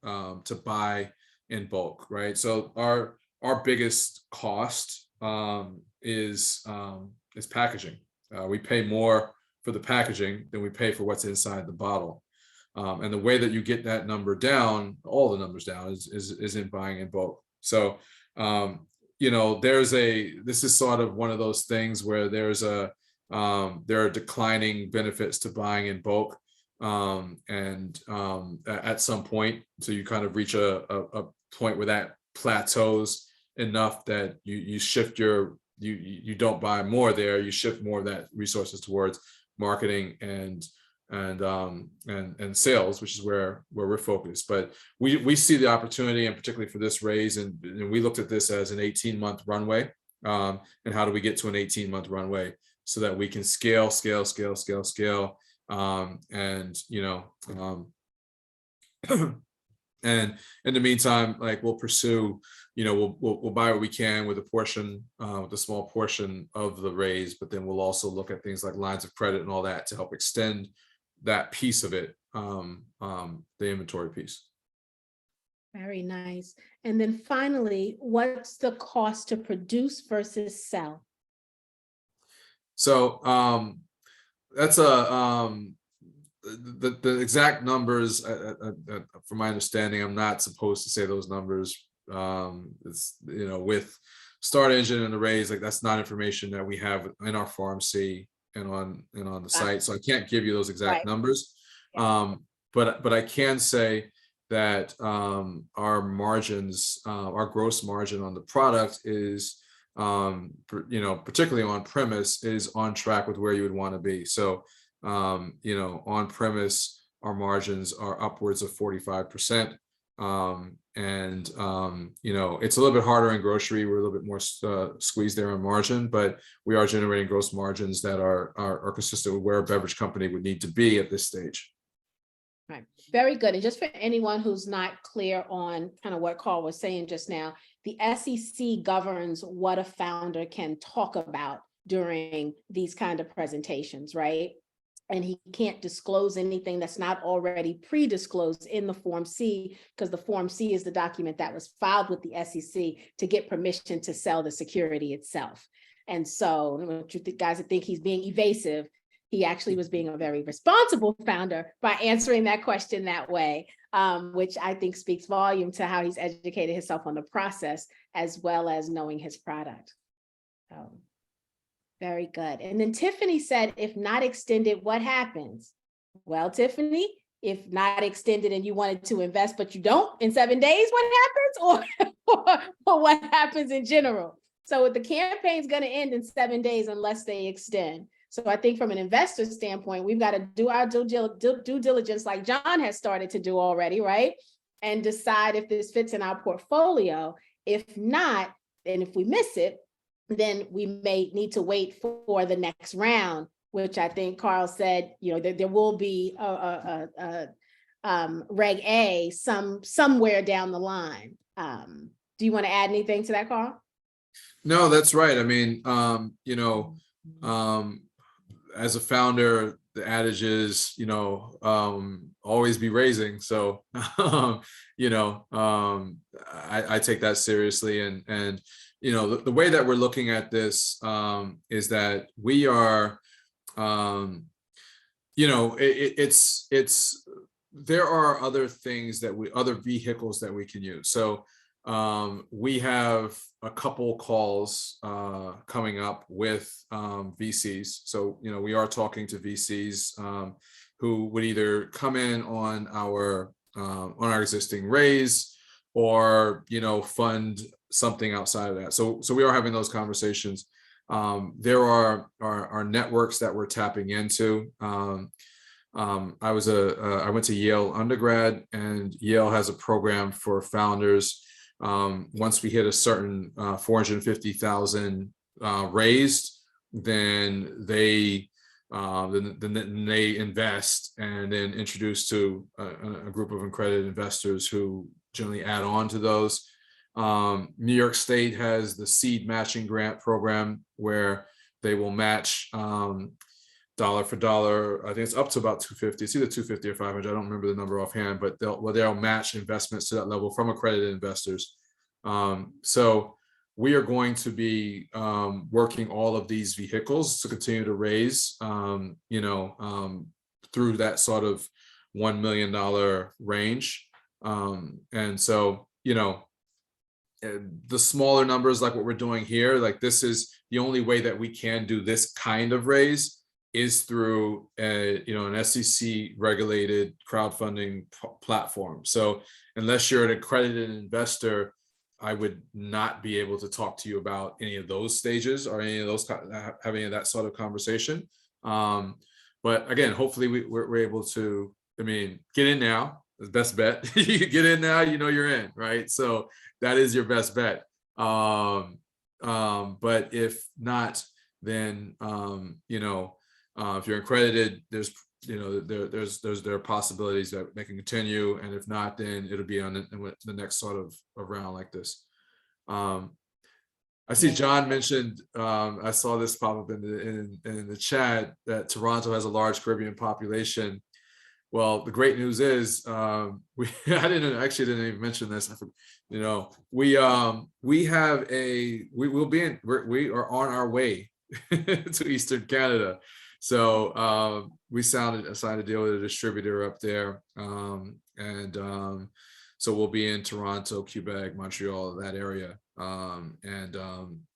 buy in bulk, right? So our biggest cost is packaging. We pay more for the packaging than we pay for what's inside the bottle. And the way that you get that number down, all the numbers down, is in buying in bulk. So, this is sort of one of those things where there are declining benefits to buying in bulk. At some point, so you kind of reach a point where that plateaus enough that you shift you don't buy more there, you shift more of that resources towards marketing and sales, which is where we're focused. But we see the opportunity, and particularly for this raise, and we looked at this as an 18-month runway. And how do we get to an 18-month runway so that we can scale, and in the meantime, like, we'll pursue, we'll buy what we can with a small portion of the raise, but then we'll also look at things like lines of credit and all that to help extend that piece of it, the inventory piece. Very nice. And then finally, what's the cost to produce versus sell? So that's the exact numbers, from my understanding, I'm not supposed to say those numbers. It's, with Start Engine and the raise, like, that's not information that we have in our Form C and on the site. So I can't give you those exact numbers. But I can say that our margins, our gross margin on the product is, particularly on premise, is on track with where you would want to be. So, on premise, our margins are upwards of 45%. It's a little bit harder in grocery. We're a little bit more squeezed there on margin, but we are generating gross margins that are consistent with where a beverage company would need to be at this stage. Right. Very good. And just for anyone who's not clear on kind of what Carl was saying just now, the SEC governs what a founder can talk about during these kind of presentations, right? And he can't disclose anything that's not already pre-disclosed in the Form C, because the Form C is the document that was filed with the SEC to get permission to sell the security itself. And so, guys that think he's being evasive, he actually was being a very responsible founder by answering that question that way, which I think speaks volume to how he's educated himself on the process, as well as knowing his product. So, very good. And then Tiffany said, if not extended, what happens? Well, Tiffany, if not extended and you wanted to invest, but you don't in 7 days, what happens? Or what happens in general? So the campaign's going to end in 7 days unless they extend. So I think from an investor standpoint, we've got to do our due diligence, like John has started to do already, right? And decide if this fits in our portfolio. If not, and if we miss it, then we may need to wait for the next round, which I think Carl said, there will be a Reg A somewhere down the line. Do you want to add anything to that, Carl? No, that's right. I mean, as a founder, the adage is, always be raising. So, I take that seriously. And the way that we're looking at this is that we are, there are other things other vehicles that we can use. So we have a couple calls coming up with VCs. So, we are talking to VCs who would either come in on our existing raise or, fund something outside of that. So we are having those conversations. There are networks that we're tapping into. I went to Yale undergrad, and Yale has a program for founders. Once we hit a certain 450,000 raised, then they invest and then introduce to a group of accredited investors who generally add on to those. New York State has the seed matching grant program where they will match dollar for dollar. I think it's up to about 250. It's either 250 or 500. I don't remember the number offhand, but they'll match investments to that level from accredited investors. So we are going to be working all of these vehicles to continue to raise, through that sort of $1 million range. And so, the smaller numbers, like what we're doing here, like this is the only way that we can do this kind of raise is through an SEC regulated crowdfunding platform. So unless you're an accredited investor, I would not be able to talk to you about any of those stages or any of those having that sort of conversation. But again, hopefully we're able to, get in now. The best bet. You get in now, you're in, right? So that is your best bet. But if not, then if you're accredited, there's there are possibilities that they can continue, and if not, then it'll be on the next sort of a round like this. I see John mentioned, I saw this pop up in the chat, that Toronto has a large Caribbean population. Well, the great news is I didn't even mention this. We are on our way to Eastern Canada. So we signed a deal with a distributor up there, so we'll be in Toronto, Quebec, Montreal, that area, and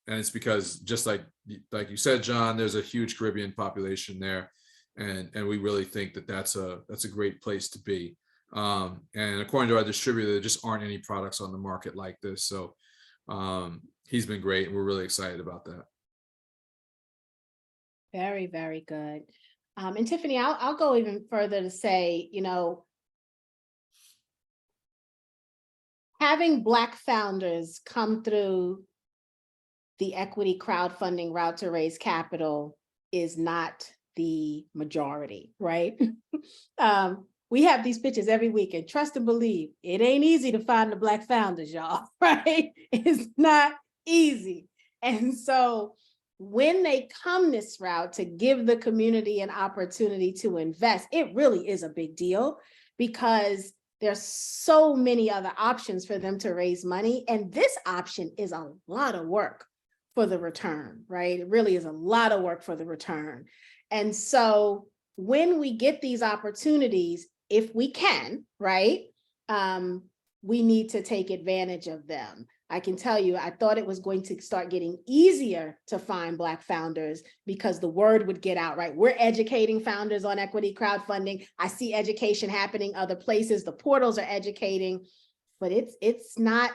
it's because, just like you said, John, there's a huge Caribbean population there. And we really think that that's a great place to be. And according to our distributor, there just aren't any products on the market like this. So he's been great, and we're really excited about that. Very, very good. And Tiffany, I'll go even further to say, having Black founders come through the equity crowdfunding route to raise capital is not the majority, right? We have these pitches every week, and trust and believe, it ain't easy to find the Black founders, y'all, right? It's not easy. And so when they come this route to give the community an opportunity to invest, it really is a big deal, because there's so many other options for them to raise money. And this option is a lot of work for the return, right? It really is a lot of work for the return. And so when we get these opportunities, if we can, right, we need to take advantage of them. I can tell you, I thought it was going to start getting easier to find Black founders because the word would get out, right? We're educating founders on equity crowdfunding. I see education happening other places. The portals are educating, but it's not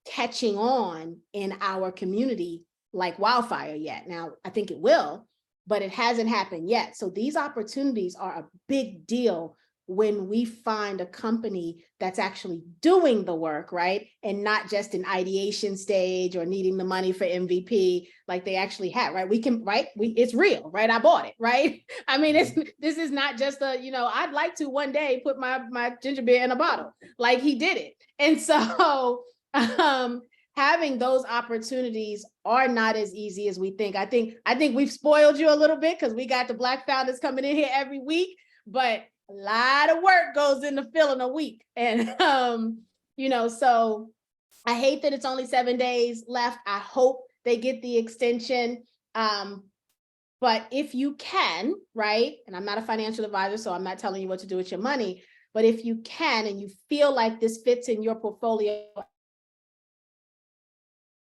catching on in our community like wildfire yet. Now, I think it will, but it hasn't happened yet. So these opportunities are a big deal when we find a company that's actually doing the work, right? And not just an ideation stage or needing the money for MVP, like they actually have, right? It's real, right? I bought it, right? This is not just I'd like to one day put my ginger beer in a bottle, like he did it. And so, having those opportunities are not as easy as we think. I think we've spoiled you a little bit because we got the Black founders coming in here every week, but a lot of work goes into filling a week. And, so I hate that it's only 7 days left. I hope they get the extension. But if you can, right, and I'm not a financial advisor, so I'm not telling you what to do with your money, but if you can, and you feel like this fits in your portfolio,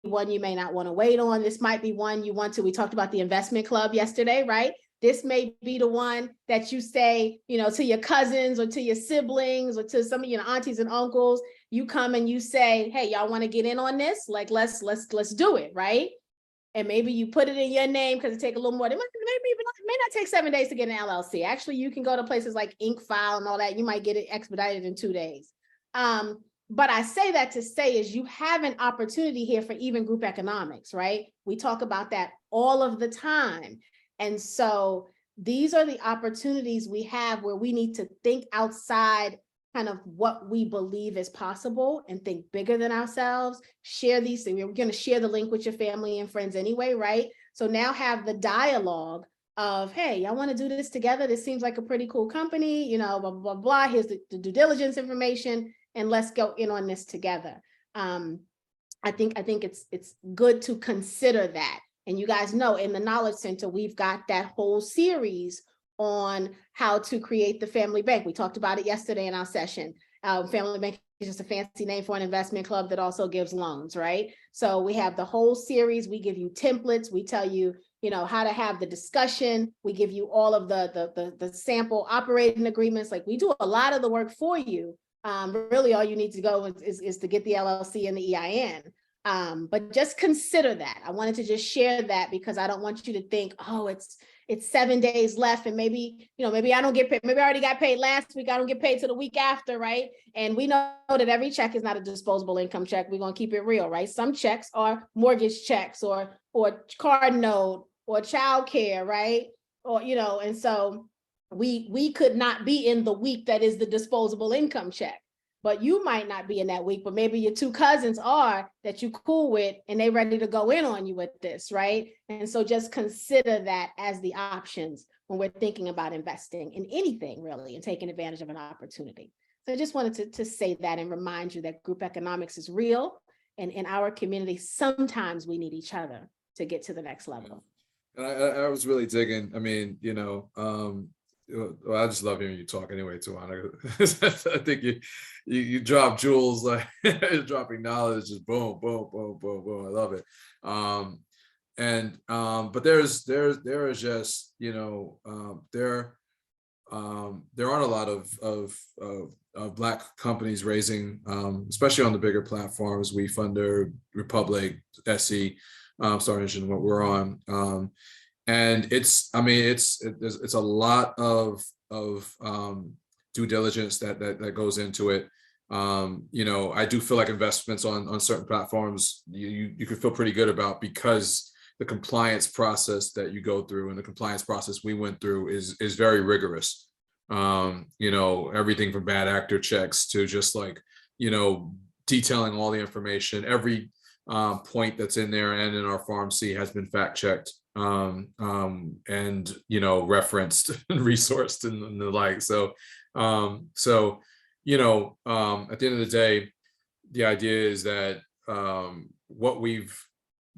one you may not want to wait on. This might be one you want to. We talked about the investment club yesterday, right? This may be the one that you say, to your cousins or to your siblings or to some of your aunties and uncles. You come and you say, hey, y'all want to get in on this? Like, let's do it, right? And maybe you put it in your name because it takes a little more. It may not take 7 days to get an LLC. Actually, you can go to places like InkFile and all that. You might get it expedited in 2 days. But I say that to say is you have an opportunity here for even group economics, right? We talk about that all of the time. And so these are the opportunities we have where we need to think outside kind of what we believe is possible and think bigger than ourselves, share these things. We're going to share the link with your family and friends anyway, right? So now have the dialogue of, hey, y'all want to do this together? This seems like a pretty cool company, blah, blah, blah, blah. Here's the due diligence information. And let's go in on this together. I think it's good to consider that. And you guys know in the Knowledge Center, we've got that whole series on how to create the family bank. We talked about it yesterday in our session. Family bank is just a fancy name for an investment club that also gives loans, right? So we have the whole series. We give you templates. We tell you, how to have the discussion. We give you all of the sample operating agreements. Like, we do a lot of the work for you. Really, all you need to go is to get the LLC and the EIN. But just consider that. I wanted to just share that because I don't want you to think, oh, it's 7 days left, and maybe I don't get paid. Maybe I already got paid last week. I don't get paid till the week after, right? And we know that every check is not a disposable income check. We're gonna keep it real, right? Some checks are mortgage checks or card note or childcare, right? Or and so we could not be in the week that is the disposable income check. But you might not be in that week, but maybe your two cousins are that you cool with, and they ready to go in on you with this, right? And so just consider that as the options when we're thinking about investing in anything, really, and taking advantage of an opportunity. So I just wanted to say that and remind you that group economics is real. And in our community, sometimes we need each other to get to the next level. And I was really digging. I mean, well, I just love hearing you talk anyway, Tawana. I think you drop jewels, like dropping knowledge, just boom, boom, boom, boom, boom. I love it. But there is just there aren't a lot of Black companies raising, especially on the bigger platforms. WeFunder, Republic, SE, Star Engine, what we're on. And it's a lot of due diligence that goes into it. I do feel like investments on certain platforms you can feel pretty good about, because the compliance process that you go through and the compliance process we went through is very rigorous. Everything from bad actor checks to just detailing all the information. Every point that's in there and in our Farm C has been fact checked, and referenced and resourced and the like. So at the end of the day, the idea is that what we've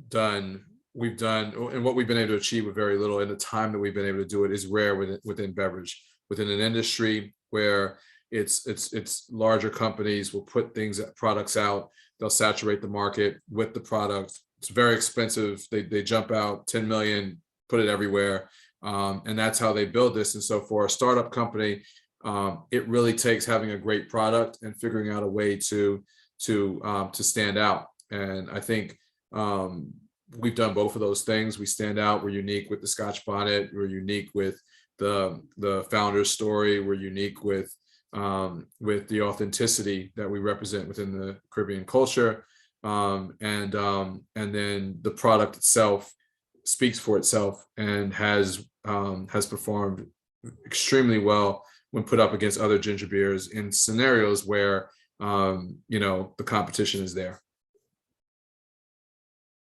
done and what we've been able to achieve with very little, in the time that we've been able to do it, is rare within beverage, within an industry where it's larger companies will put products out. They'll saturate the market with the product. It's very expensive. They jump out 10 million, put it everywhere. And that's how they build this. And so for a startup company, it really takes having a great product and figuring out a way to stand out. And I think we've done both of those things. We stand out. We're unique with the Scotch bonnet. We're unique with the founder's story. We're unique with the authenticity that we represent within the Caribbean culture. And then the product itself speaks for itself and has performed extremely well when put up against other ginger beers in scenarios where the competition is there.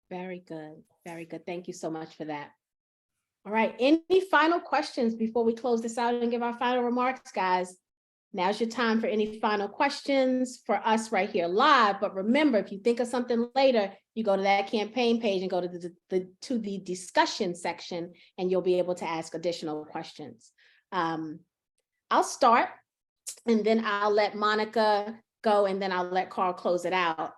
Very good. Very good. Thank you so much for that. All right. Any final questions before we close this out and give our final remarks, guys? Now's your time for any final questions for us right here live. But remember, if you think of something later, you go to that campaign page and go to the discussion section, and you'll be able to ask additional questions. I'll start, and then I'll let Monica go, and then I'll let Carl close it out.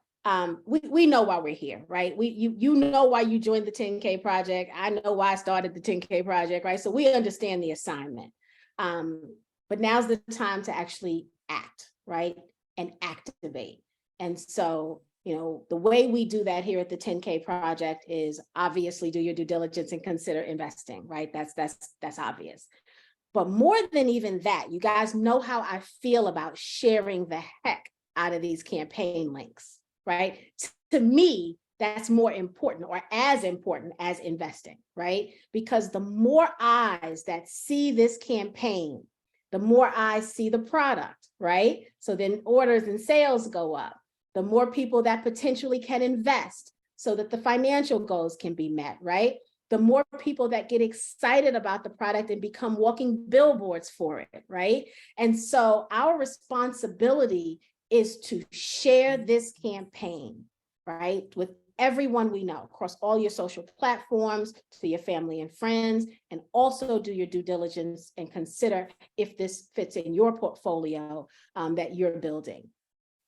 We know why we're here, right? You know why you joined the 10K project. I know why I started the 10K project, right? So we understand the assignment. But now's the time to actually act, right? And activate. And so, the way we do that here at the 10K project is obviously do your due diligence and consider investing, right? That's obvious. But more than even that, you guys know how I feel about sharing the heck out of these campaign links, right? To me, that's more important, or as important as investing, right? Because the more eyes that see this campaign, the more eyes see the product, right? So then orders and sales go up. The more people that potentially can invest so that the financial goals can be met, right? The more people that get excited about the product and become walking billboards for it, right? And so our responsibility is to share this campaign, right? With everyone we know across all your social platforms, to your family and friends, and also do your due diligence and consider if this fits in your portfolio that you're building.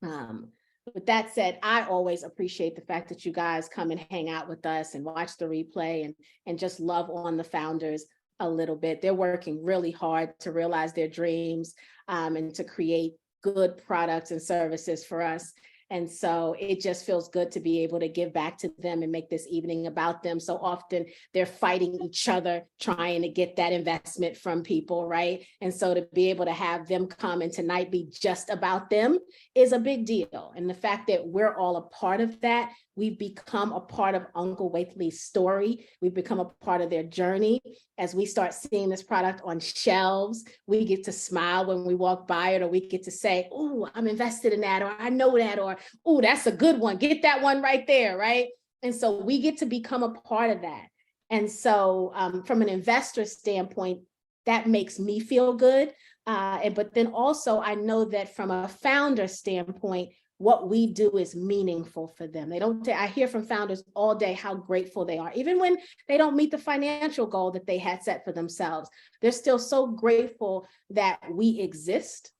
With that said, I always appreciate the fact that you guys come and hang out with us and watch the replay and just love on the founders a little bit. They're working really hard to realize their dreams and to create good products and services for us. And so it just feels good to be able to give back to them and make this evening about them. So often they're fighting each other, trying to get that investment from people, right? And so to be able to have them come and tonight be just about them is a big deal. And the fact that we're all a part of that, we've become a part of Uncle Waithley's story. We've become a part of their journey. As we start seeing this product on shelves, we get to smile when we walk by it, or we get to say, oh, I'm invested in that, or I know that, or, oh, that's a good one. Get that one right there, right? And so we get to become a part of that. And so from an investor standpoint, that makes me feel good. But then also I know that from a founder standpoint, what we do is meaningful for them. They don't, I hear from founders all day how grateful they are, even when they don't meet the financial goal that they had set for themselves. They're still so grateful that we exist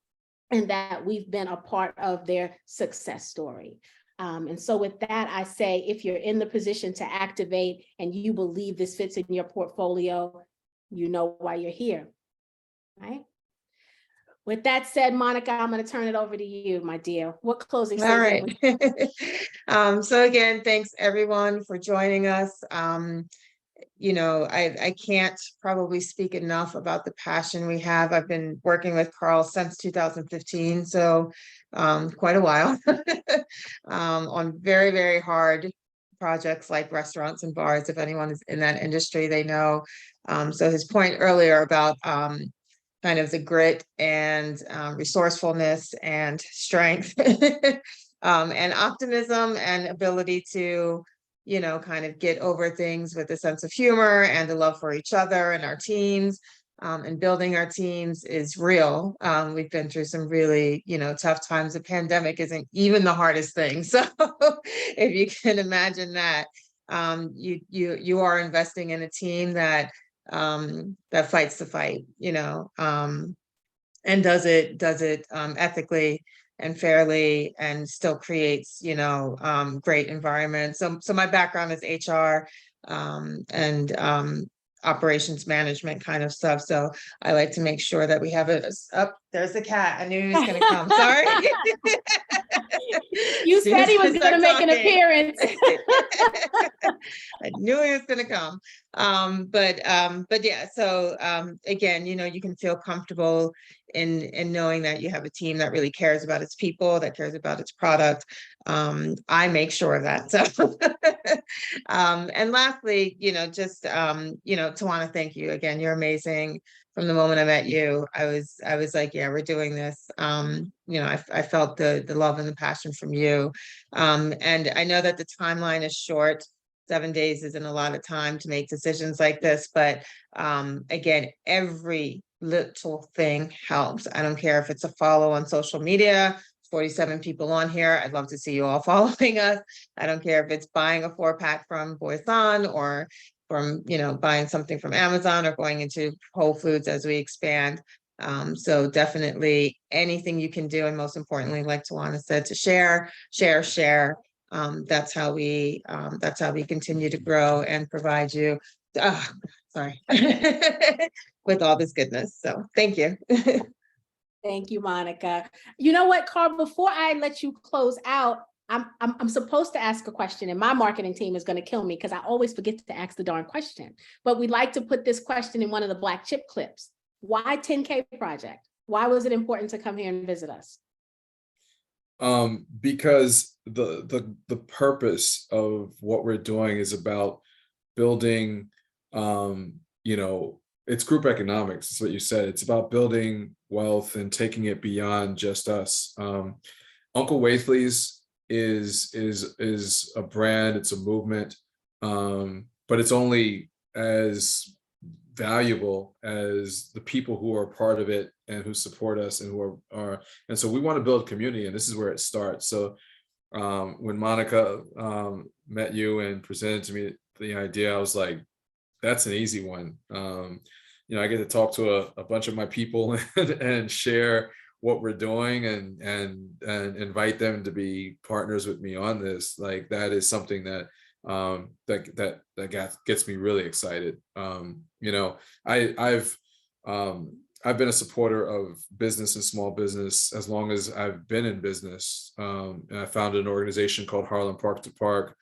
and that we've been a part of their success story. And so with that, I say, if you're in the position to activate and you believe this fits in your portfolio, you know why you're here, right? With that said, Monica, I'm going to turn it over to you, my dear. What closing All statement? right. So again, thanks everyone for joining us. You know, I can't probably speak enough about the passion we have. I've been working with Carl since 2015, so quite a while, on very, very hard projects like restaurants and bars. If anyone is in that industry, they know. So his point earlier about kind of the grit and resourcefulness and strength and optimism and ability to, you know, kind of get over things with a sense of humor and a love for each other and our teams, and building our teams is real. We've been through some really, you know, tough times. The pandemic isn't even the hardest thing. So if you can imagine that, you are investing in a team that fights the fight, you know, and does it ethically and fairly, and still creates, you know, great environments. So my background is HR and operations management kind of stuff. So I like to make sure that we have it up. There's the cat. I knew he was going to come. Sorry. You said he was going to make an appearance. I knew he was going to come. But yeah, so again, you know, you can feel comfortable in knowing that you have a team that really cares about its people, that cares about its product. I make sure of that. So and lastly, you know, just you know, Tawana, thank you again. You're amazing. From the moment I met you, I was like, yeah, we're doing this. You know, I felt the love and the passion from you. And I know that the timeline is short. 7 days isn't a lot of time to make decisions like this, but again, every little thing helps. I don't care if it's a follow on social media. 47 people on here. I'd love to see you all following us. I don't care if it's buying a 4-pack from Boyson or from, you know, buying something from Amazon or going into Whole Foods as we expand. So definitely anything you can do. And most importantly, like Tawana said, to share. That's how we continue to grow and provide you, with all this goodness. So thank you. Thank you, Monica. You know what, Carl, before I let you close out, I'm supposed to ask a question, and my marketing team is going to kill me because I always forget to ask the darn question. But we'd like to put this question in one of the Black Chip clips. Why 10K Project? Why was it important to come here and visit us? Because the purpose of what we're doing is about building, you know, it's group economics. It's what you said. It's about building wealth and taking it beyond just us. Uncle Waithley's is a brand. It's a movement, but it's only as valuable as the people who are part of it and who support us and who are and so we want to build community, and this is where it starts. So when Monica met you and presented to me the idea, I was like, that's an easy one. You know, I get to talk to a bunch of my people and share what we're doing and invite them to be partners with me on this. Like that is something that gets me really excited. You know, I've been a supporter of business and small business as long as I've been in business. And I founded an organization called Harlem Park to Park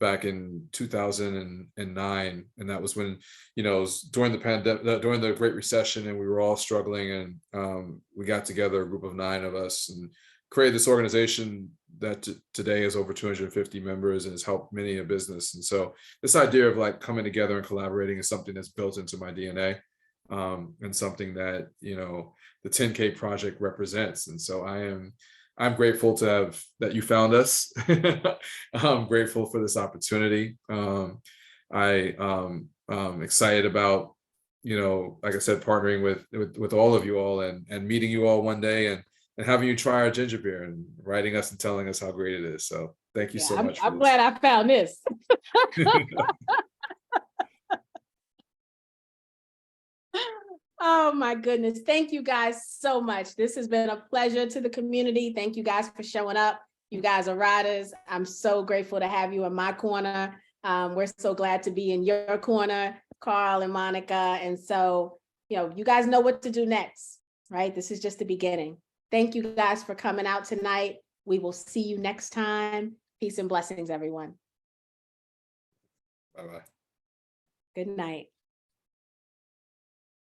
back in 2009, and that was when, you know, it was during the pandemic, during the Great Recession, and we were all struggling, and we got together, a group of 9 of us, and created this organization that today is over 250 members and has helped many a business. And so this idea of like coming together and collaborating is something that's built into my DNA, and something that, you know, the 10K project represents. And so I'm grateful to have that you found us. I'm grateful for this opportunity. I'm excited about, you know, like I said, partnering with all of you all and meeting you all one day and having you try our ginger beer and writing us and telling us how great it is. So thank you so much. I'm glad I found this. Oh my goodness. Thank you guys so much. This has been a pleasure to the community. Thank you guys for showing up. You guys are riders. I'm so grateful to have you in my corner. We're so glad to be in your corner, Carl and Monica. And so, you know, you guys know what to do next, right? This is just the beginning. Thank you guys for coming out tonight. We will see you next time. Peace and blessings, everyone. Bye-bye. Good night.